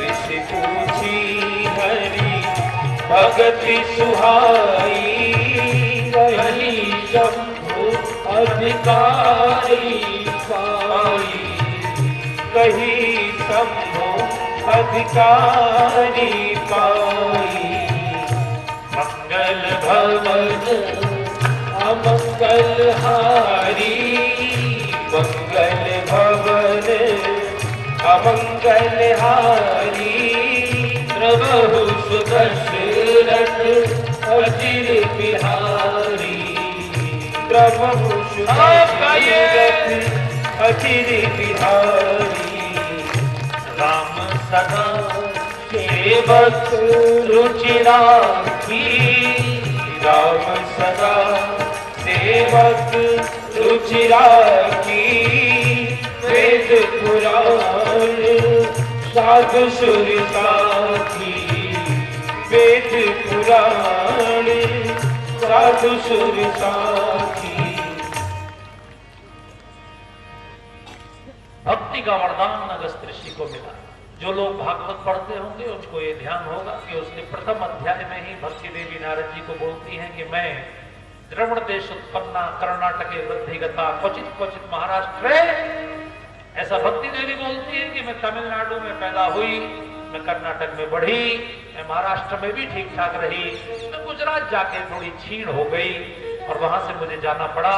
ऋषि पूछी हरि भक्ति सुहाई, कही शंभु अधिकारी पाई, कही शंभु अधिकारी पाई। मंगल भवन अमंगल हारी, मंगल भवन अमंगल हारी, प्रभु सुदशरथ अचिर बिहारी, प्रभु सुदशरथ अचिर बिहारी। राम सदा सेवक रुचि राखी, राम सदा सेवक रुचि राखी, वेद पुराण साधु सुर साखी, वेद पुराण साधु सुर साखी। भक्ति का वरदान अगस्त्य ऋषि को मिला। जो लोग भागवत पढ़ते होंगे उसको ये ध्यान होगा कि उसने प्रथम अध्याय में ही भक्ति देवी नारद जी को बोलती हैं कि मैं द्रविड़ देश उत्पन्ना कर्नाटके वृद्धिगता क्वचित क्वचित महाराष्ट्र। ऐसा भक्ति देवी बोलती है कि मैं तमिलनाडु में पैदा हुई, मैं कर्नाटक में बढ़ी, मैं महाराष्ट्र में भी ठीक ठाक रही, मैं गुजरात जाके थोड़ी छीण हो गई और वहां से मुझे जाना पड़ा।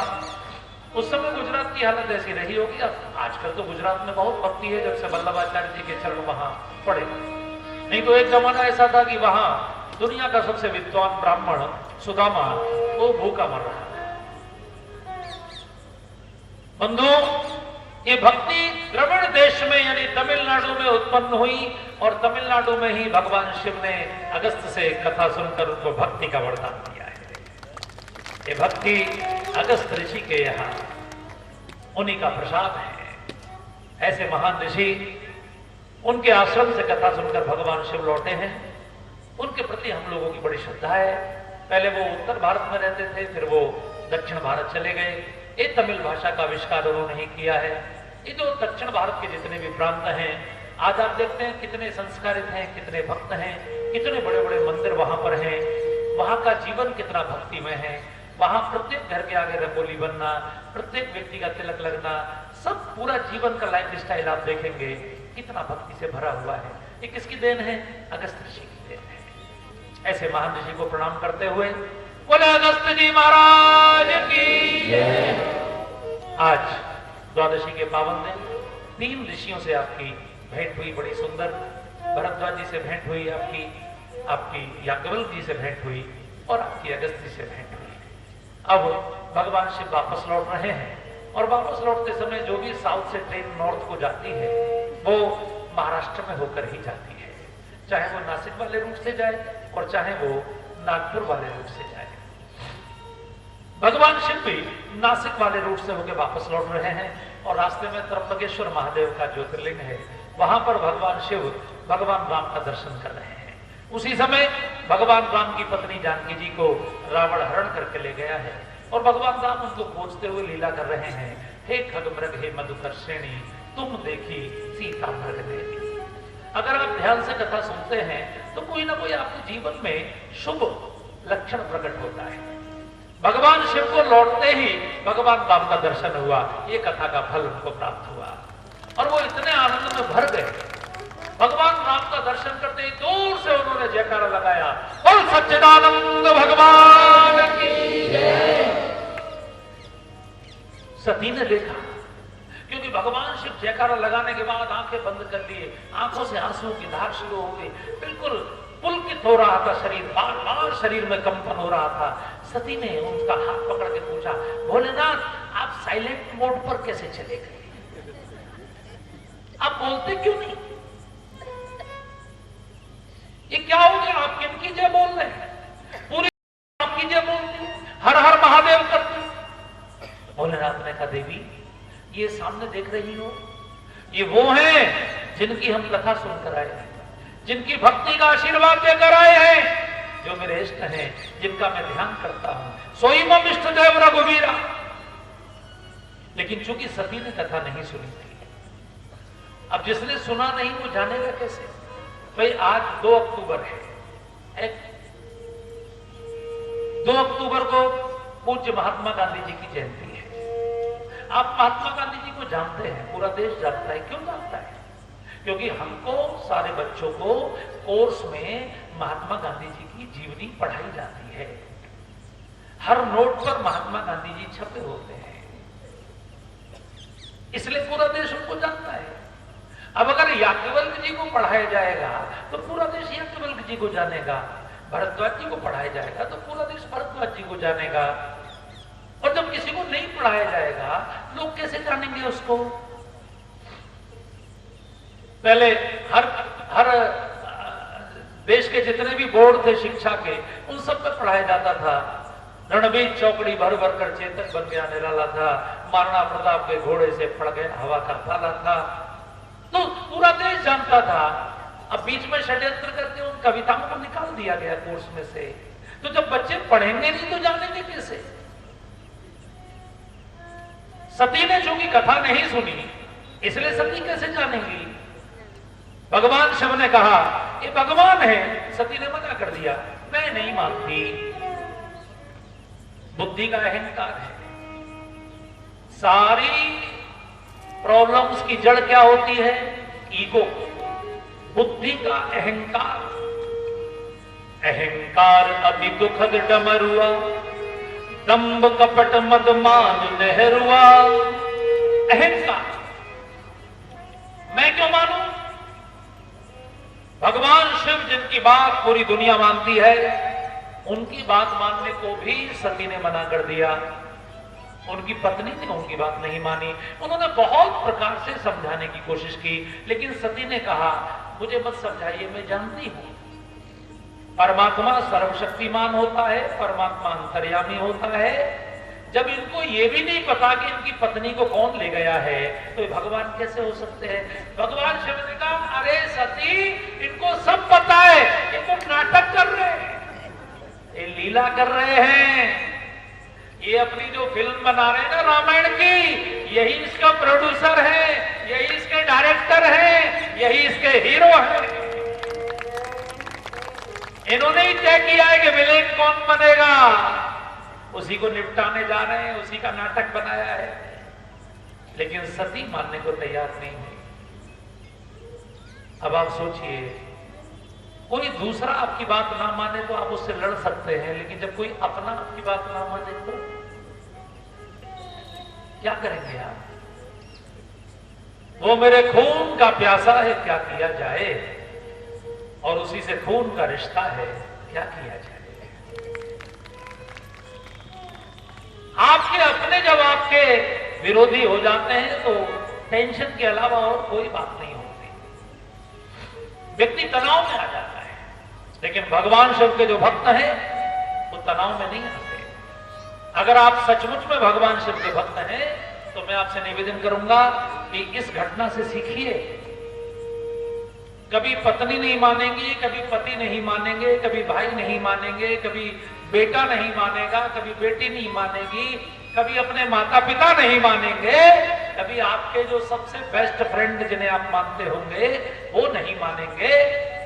उस समय गुजरात की हालत ऐसी रही होगी। अब आजकल तो गुजरात में बहुत भक्ति है, जब से वल्लभाचार्य जी के चरण वहां पड़े। नहीं तो एक जमाना ऐसा था कि वहां दुनिया का सबसे विद्वान ब्राह्मण सुदामा वो भूखा मर रहा है। बंधु, ये भक्ति द्रविड़ देश में यानी तमिलनाडु में उत्पन्न हुई और तमिलनाडु में ही भगवान शिव ने अगस्त से कथा सुनकर उनको भक्ति का वरदान दिया है। ये भक्ति अगस्त ऋषि के यहाँ उन्हीं का प्रसाद है। ऐसे महान ऋषि, उनके आश्रम से कथा सुनकर भगवान शिव लौटे हैं। उनके प्रति हम लोगों की बड़ी श्रद्धा है। पहले वो उत्तर भारत में रहते थे, फिर वो दक्षिण भारत चले गए। ये तमिल भाषा का आविष्कार उन्होंने ही किया है। ये जो दक्षिण भारत के जितने भी प्रांत हैं, आज आप देखते हैं कितने संस्कारित हैं, कितने भक्त हैं, कितने बड़े बड़े मंदिर वहां पर हैं। वहां का जीवन कितना भक्तिमय है। वहां प्रत्येक घर के आगे रंगोली बनना, प्रत्येक व्यक्ति का तिलक लगना, सब पूरा जीवन का लाइफ स्टाइल आप देखेंगे कितना भक्ति से भरा हुआ है। ये किसकी देन है? अगस्त ऋषि की देन है। ऐसे महान ऋषि को प्रणाम करते हुए बोले अगस्त जी महाराज की जय। आज द्वादशी के पावन दिन 3 ऋषियों से आपकी भेंट हुई, बड़ी सुंदर। भरद्वाज जी से भेंट हुई आपकी याज्ञवल्क्य जी से भेंट हुई और आपकी अगस्त जी से भेंट हुई। अब भगवान शिव वापस लौट रहे हैं और वापस लौटते समय जो भी साउथ से ट्रेन नॉर्थ को जाती है वो महाराष्ट्र में होकर ही जाती है, चाहे वो नासिक वाले रूट से जाए और चाहे वो नागपुर वाले रूट से जाए। भगवान शिव भी नासिक वाले रूट से होकर वापस लौट रहे हैं और रास्ते में त्र्यंबकेश्वर महादेव का ज्योतिर्लिंग है, वहां पर भगवान शिव भगवान राम का दर्शन कर रहे हैं। उसी समय भगवान राम की पत्नी जानकी जी को रावण हरण करके ले गया है और भगवान राम उनको खोजते हुए लीला कर रहे हैं। हे खगमृग हे मधुकर्षिणी, तुम देखी सीता मृग देवी। अगर आप ध्यान से कथा सुनते हैं तो कोई ना कोई आपके जीवन में शुभ लक्षण प्रकट होता है। भगवान शिव को लौटते ही भगवान राम का दर्शन हुआ, ये कथा का फल उनको प्राप्त हुआ और वो इतने आनंद में भर गए। भगवान राम का दर्शन करते ही दूर से उन्होंने जयकारा लगाया, बोल सच्चिदानंद भगवान की जय। सती ने देखा, क्योंकि भगवान शिव जयकारा लगाने के बाद आंखें बंद कर लिए, आंखों से आंसुओं की धार शुरू हो गई, बिल्कुल पुलकित हो रहा था शरीर, बार बार शरीर में कंपन हो रहा था। सती ने उनका हाथ पकड़ के पूछा, भोलेनाथ आप साइलेंट मोड पर कैसे चले गए? आप बोलते क्यों नहीं? ये क्या हो गया? आप किनकी जय बोल रहे हैं? पूरी आपकी जय बोलती, हर हर महादेव करती। भोलेनाथ ने कहा, देवी ये सामने देख रही हो ये वो हैं जिनकी हम कथा सुनकर आए हैं, जिनकी भक्ति का आशीर्वाद देकर आए हैं, जो मेरे इष्ट हैं, जिनका मैं ध्यान करता हूं। सोई मम इष्ट देव रघुवीरा। लेकिन चूंकि सती ने कथा नहीं सुनी थी, अब जिसने सुना नहीं वो जानेगा कैसे? भाई आज 2 अक्टूबर है, 2 अक्टूबर को पूज्य महात्मा गांधी जी की जयंती है। आप महात्मा गांधी जी को जानते हैं, पूरा देश जानता है। क्यों जानता है? क्योंकि हमको सारे बच्चों को कोर्स में महात्मा गांधी जी की जीवनी पढ़ाई जाती है। हर नोट पर महात्मा गांधी जी छपे होते हैं, इसलिए पूरा देश उनको जानता है। अब अगर याज्ञवल्क्य जी को पढ़ाया जाएगा तो पूरा देश याज्ञवल्क्य जी को जानेगा, भरद्वाज जी को पढ़ाया जाएगा तो पूरा देश भरद्वाज जी को जानेगा। और जब किसी को नहीं पढ़ाया जाएगा, लोग कैसे जानेंगे उसको? पहले हर देश के जितने भी बोर्ड थे शिक्षा के, उन सब पे पढ़ाया जाता था। रणबीर चौकड़ी भर भर कर चेतक बन गया निराला था, महाराणा प्रताप के घोड़े से पड़ गया हवा का ताला था, तो पूरा देश जानता था। अब बीच में षड्यंत्र करके उन कविताओं को निकाल दिया गया कोर्स में से। तो जब बच्चे पढ़ेंगे नहीं तो जानेंगे कैसे? सती ने चूंकि कथा नहीं सुनी, इसलिए सती कैसे जानेंगी? भगवान शिव ने कहा ये भगवान है, सती ने मना कर दिया, मैं नहीं मानती। बुद्धि का अहंकार है। सारी प्रॉब्लम्स की जड़ क्या होती है? ईगो, बुद्धि का अहंकार। अहंकार अति दुखद डमरुआ, दंभ कपट मदमान नहरुआ। अहंकार, मैं क्यों मानूं? भगवान शिव जिनकी बात पूरी दुनिया मानती है, उनकी बात मानने को भी सती ने मना कर दिया। उनकी पत्नी ने उनकी बात नहीं मानी। उन्होंने बहुत प्रकार से समझाने की कोशिश की, लेकिन सती ने कहा मुझे मत समझाइए, मैं जानती हूं परमात्मा सर्वशक्तिमान होता है, परमात्मा अंतर्यामी होता है। जब इनको ये भी नहीं पता कि इनकी पत्नी को कौन ले गया है, तो ये भगवान कैसे हो सकते हैं? भगवान शिव ने कहा अरे सती, इनको सब पता है, ये तो नाटक कर रहे हैं, ये लीला कर रहे हैं। ये अपनी जो फिल्म बना रहे हैं ना रामायण की, यही इसका प्रोड्यूसर है, यही इसके डायरेक्टर है, यही इसके हीरो है। इन्होंने ही तय किया है कि विलेन कौन बनेगा, उसी को निपटाने जा रहे हैं, उसी का नाटक बनाया है। लेकिन सती मानने को तैयार नहीं हुई। अब आप सोचिए, कोई दूसरा आपकी बात ना माने तो आप उससे लड़ सकते हैं, लेकिन जब कोई अपना आपकी बात ना माने तो क्या करेंगे आप? वो मेरे खून का प्यासा है, क्या किया जाए? और उसी से खून का रिश्ता है, क्या किया जाए? आपके अपने जब आपके विरोधी हो जाते हैं तो टेंशन के अलावा और कोई बात नहीं होती, व्यक्ति तनाव में आ जाता है। लेकिन भगवान शिव के जो भक्त हैं वो तनाव में नहीं आते। अगर आप सचमुच में भगवान शिव के भक्त हैं तो मैं आपसे निवेदन करूंगा कि इस घटना से सीखिए। कभी पत्नी नहीं मानेंगी, कभी पति नहीं मानेंगे, कभी भाई नहीं मानेंगे, कभी बेटा नहीं मानेगा, कभी बेटी नहीं मानेगी, कभी अपने माता पिता नहीं मानेंगे, कभी आपके जो सबसे बेस्ट फ्रेंड जिन्हें आप मानते होंगे वो नहीं मानेंगे।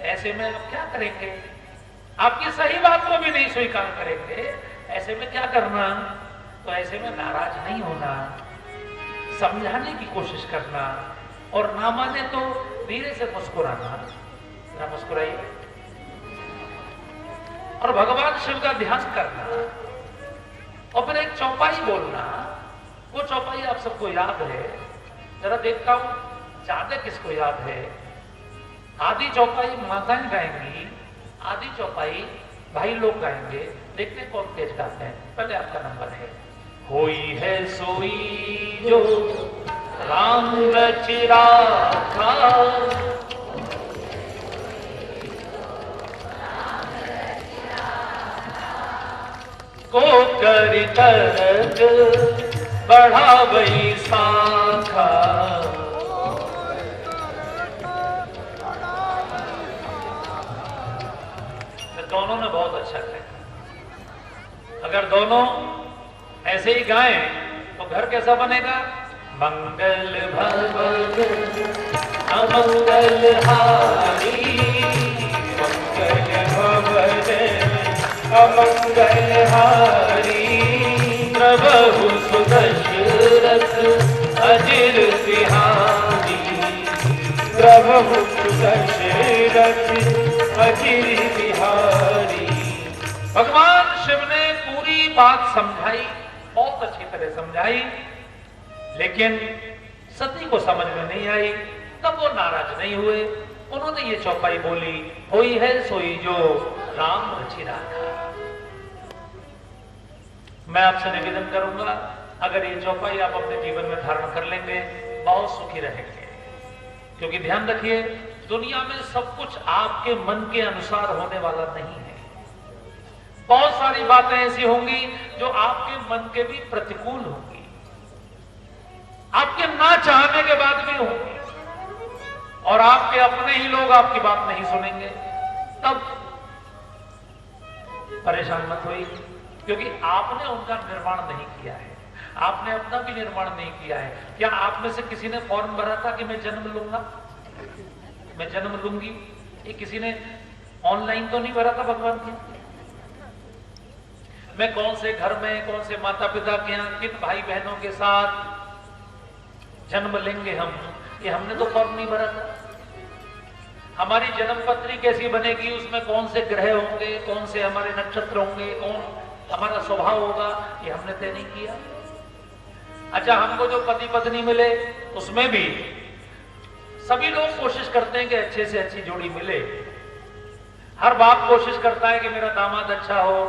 ऐसे में आप क्या करेंगे? आपकी सही बात को भी नहीं स्वीकार करेंगे। ऐसे में क्या करना? तो ऐसे में नाराज नहीं होना, समझाने की कोशिश करना, और ना माने तो धीरे से मुस्कुराना। ना मुस्कुराइए और भगवान शिव का ध्यान करना, और फिर एक चौपाई बोलना। वो चौपाई आप सबको याद है? जरा देखता हूं ज्यादा किसको याद है। आधी चौपाई माताएं गाएंगी, आधी चौपाई भाई लोग गाएंगे। देखते कौन तेज गाते हैं। पहले आपका नंबर है। होई है सोई जो राम रचिरा था, को करी तरक बढ़ावई साखा, अगर दोनों ऐसे ही गाएं तो घर कैसा बनेगा? मंगल भवन अमंगल हारी, मंगल भवन अमंगल हारी, प्रभु सुदशरथ अजिर बिहारी, प्रभु दशरथ अजिर बिहारी। भगवान शिव ने पूरी बात समझाई, बहुत अच्छी तरह समझाई, लेकिन सती को समझ में नहीं आई। तब वो नाराज नहीं हुए, उन्होंने ये चौपाई बोली, होई है सोई जो राम रचि राखा। मैं आपसे निवेदन करूंगा, अगर ये चौपाई आप अपने जीवन में धारण कर लेंगे, बहुत सुखी रहेंगे। क्योंकि ध्यान रखिए, दुनिया में सब कुछ आपके मन के अनुसार होने वाला नहीं है। बहुत सारी बातें ऐसी होंगी जो आपके मन के भी प्रतिकूल होंगी, आपके ना चाहने के बाद भी होंगी, और आपके अपने ही लोग आपकी बात नहीं सुनेंगे। तब परेशान मत होइए, क्योंकि आपने उनका निर्माण नहीं किया है, आपने अपना भी निर्माण नहीं किया है। क्या आप में से किसी ने फॉर्म भरा था कि मैं जन्म लूंगा, मैं जन्म लूंगी? ये किसी ने ऑनलाइन तो नहीं भरा था भगवान की? मैं कौन से घर में, कौन से माता पिता के यहाँ, किन भाई बहनों के साथ जन्म लेंगे हम, ये हमने तो फॉर्म नहीं भरा था। हमारी जन्म पत्री कैसी बनेगी, उसमें कौन से ग्रह होंगे, कौन से हमारे नक्षत्र होंगे, कौन हमारा स्वभाव होगा, ये हमने तय नहीं किया। अच्छा, हमको जो पति पत्नी मिले, उसमें भी सभी लोग कोशिश करते हैं कि अच्छे से अच्छी जोड़ी मिले। हर बाप कोशिश करता है कि मेरा दामाद अच्छा हो,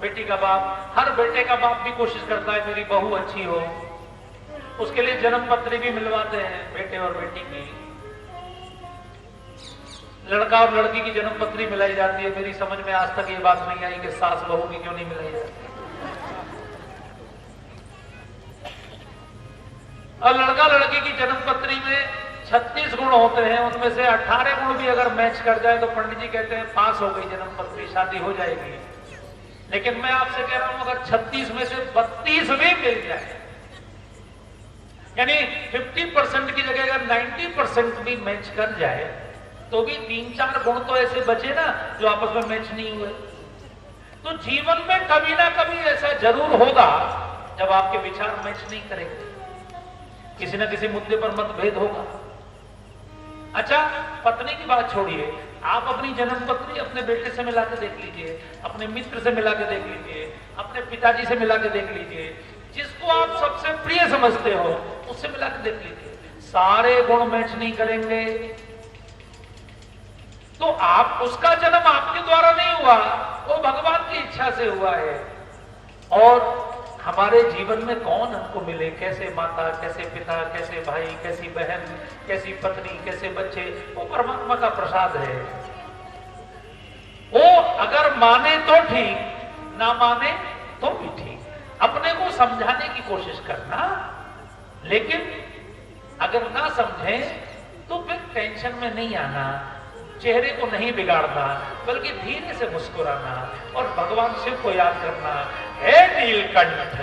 बेटी का बाप, हर बेटे का बाप भी कोशिश करता है मेरी बहू अच्छी हो। उसके लिए जन्म पत्री भी मिलवाते हैं बेटे और बेटी की। लड़का और लड़की की जन्म पत्री मिलाई जाती है। मेरी समझ में आज तक ये बात नहीं आई कि सास बहू की क्यों नहीं मिलाई जाती। और लड़का लड़की की जन्म पत्री में 36 गुण होते हैं, उनमें से 18 गुण भी अगर मैच कर जाए तो पंडित जी कहते हैं पास हो गई जन्म पत्री, शादी हो जाएगी। लेकिन मैं आपसे कह रहा हूं, अगर 36 में से 32 भी मिल जाए, यानी 50% की जगह अगर 90% भी मैच कर जाए, तो भी 3-4 गुण तो ऐसे बचे ना जो आपस में मैच नहीं हुए। तो जीवन में कभी ना कभी ऐसा जरूर होगा जब आपके विचार मैच नहीं करेंगे, किसी ना किसी मुद्दे पर मतभेद होगा। अच्छा, पत्नी की बात छोड़िए, आप अपनी जन्म पत्री अपने बेटे से मिला के देख लीजिए, अपने मित्र से मिला के देख लीजिए, अपने पिताजी से मिला के देख लीजिए, जिसको आप सबसे प्रिय समझते हो उससे मिला के देख लीजिए। सारे गुण मैच नहीं करेंगे तो आप, उसका जन्म आपके द्वारा नहीं हुआ, वो भगवान की इच्छा से हुआ है। और हमारे जीवन में कौन हमको मिले, कैसे माता, कैसे पिता, कैसे भाई, कैसी बहन, कैसी पत्नी, कैसे बच्चे, वो परमात्मा का प्रसाद है। वो अगर माने तो ठीक, ना माने तो भी ठीक। अपने को समझाने की कोशिश करना, लेकिन अगर ना समझे तो फिर टेंशन में नहीं आना, चेहरे को नहीं बिगाड़ना, बल्कि धीरे से मुस्कुराना और भगवान शिव को याद करना। हे नीलकंठ,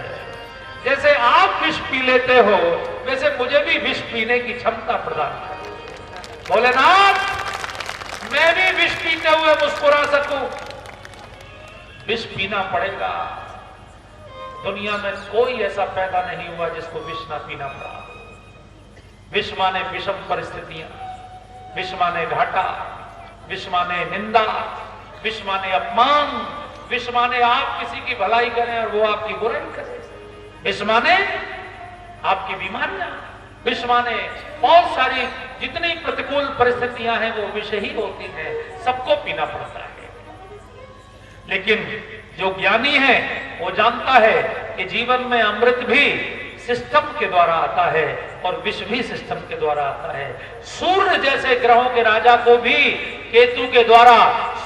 जैसे आप विष पी लेते हो, वैसे मुझे भी विष पीने की क्षमता प्रदान कर। भोलेनाथ, मैं भी विष पीते हुए मुस्कुरा सकूं। विष पीना पड़ेगा। दुनिया में कोई ऐसा पैदा नहीं हुआ जिसको विष ना पीना पड़ा। विष माने विषम परिस्थितियां, विष माने घाटा, विष माने निंदा, विष माने अपमान, विष माने आप किसी की भलाई करें और वो आपकी बुराई करे, विष माने आपकी बीमारियां, विष माने बहुत सारी जितनी प्रतिकूल परिस्थितियां हैं वो विष ही होती हैं। सबको पीना पड़ता है। लेकिन जो ज्ञानी है वो जानता है कि जीवन में अमृत भी सिस्टम के द्वारा आता है और विष भी सिस्टम के द्वारा आता है। सूर्य जैसे ग्रहों के राजा को भी केतु के द्वारा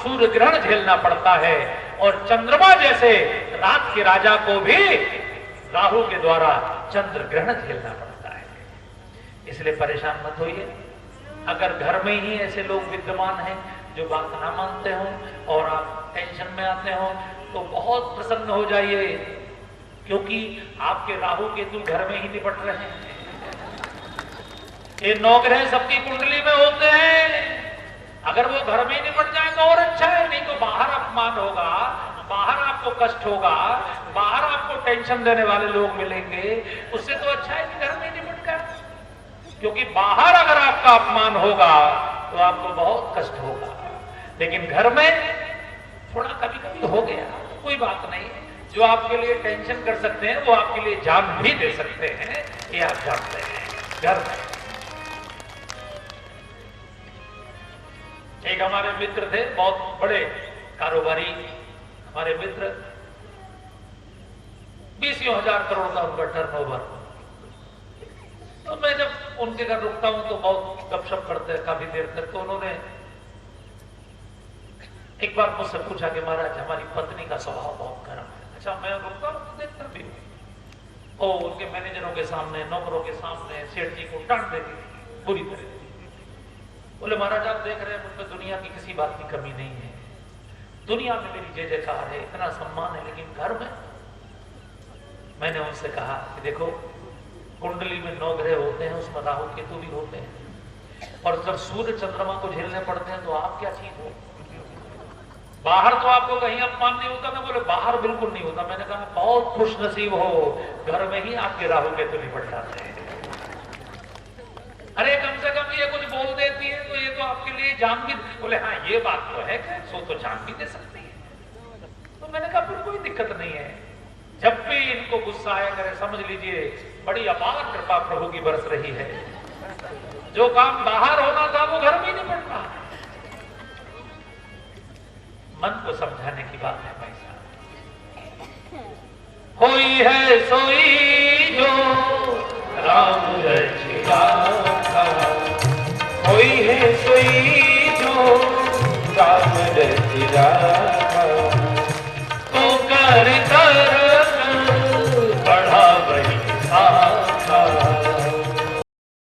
सूर्य ग्रहण झेलना पड़ता है, और चंद्रमा जैसे रात के राजा को भी राहु के द्वारा चंद्र ग्रहण झेलना पड़ता है। इसलिए परेशान मत होइए। अगर घर में ही ऐसे लोग विद्यमान हैं जो बात ना मानते हो और आप टेंशन में आते हो, तो बहुत प्रसन्न हो जाइए, क्योंकि आपके राहु केतु घर में ही निपट रहे हैं। ये 9 ग्रह सबकी कुंडली में होते हैं, अगर वो घर में ही निपट जाए तो और अच्छा है, नहीं तो बाहर अपमान होगा, बाहर आपको कष्ट होगा, बाहर आपको टेंशन देने वाले लोग मिलेंगे। उससे तो अच्छा है कि घर में ही निपट जाए, क्योंकि बाहर अगर आपका अपमान होगा तो आपको बहुत कष्ट होगा, लेकिन घर में थोड़ा कभी कभी हो गया कोई बात नहीं। जो आपके लिए टेंशन कर सकते हैं वो आपके लिए जान भी दे सकते हैं, ये आप जानते हैं। घर में एक हमारे मित्र थे, बहुत बड़े कारोबारी हमारे मित्र, 20,000 करोड़ का उनका टर्नओवर। तो मैं जब उनके घर रुकता हूं तो बहुत गपशप करते हैं काफी देर तक। तो उन्होंने एक बार मुझसे पूछा कि महाराज हमारी पत्नी का स्वभाव बहुत गर्म है। अच्छा, मैं रुकता हूं तो देखता भी हूं। ओ उनके मैनेजरों के सामने, नौकरों के सामने सेठ जी को डांट देती थी बुरी तरह। बोले महाराज आप देख रहे हैं मुझ पर दुनिया की किसी बात की कमी नहीं है, दुनिया में मेरी जय जयकार है, इतना सम्मान है, लेकिन घर में। मैंने उनसे कहा कि देखो कुंडली में 9 ग्रह होते हैं, उसमें राहु केतु भी होते हैं, और जब सूर्य चंद्रमा को झेलने पड़ते हैं तो आप क्या चीज हो। बाहर तो आपको कहीं अपमान नहीं होता ना। बोले बाहर बिल्कुल नहीं होता। मैंने कहा बहुत खुश नसीब हो, घर में ही आपके राहु केतु निपट जाते हैं। अरे कम से कम ये कुछ बोल देती है तो ये तो आपके लिए जान भी। बोले हाँ ये बात तो है, सो तो जान भी दे सकती है। तो मैंने कहा फिर कोई दिक्कत नहीं है, जब भी इनको गुस्सा आया करे समझ लीजिए बड़ी अपार कृपा प्रभु की बरस रही है। जो काम बाहर होना था वो घर में ही निपट रहा है। मन को समझाने की बात है भाई साहब। कोई है सोई जो राम रचिया, कोई है सोई जो राम रचिया।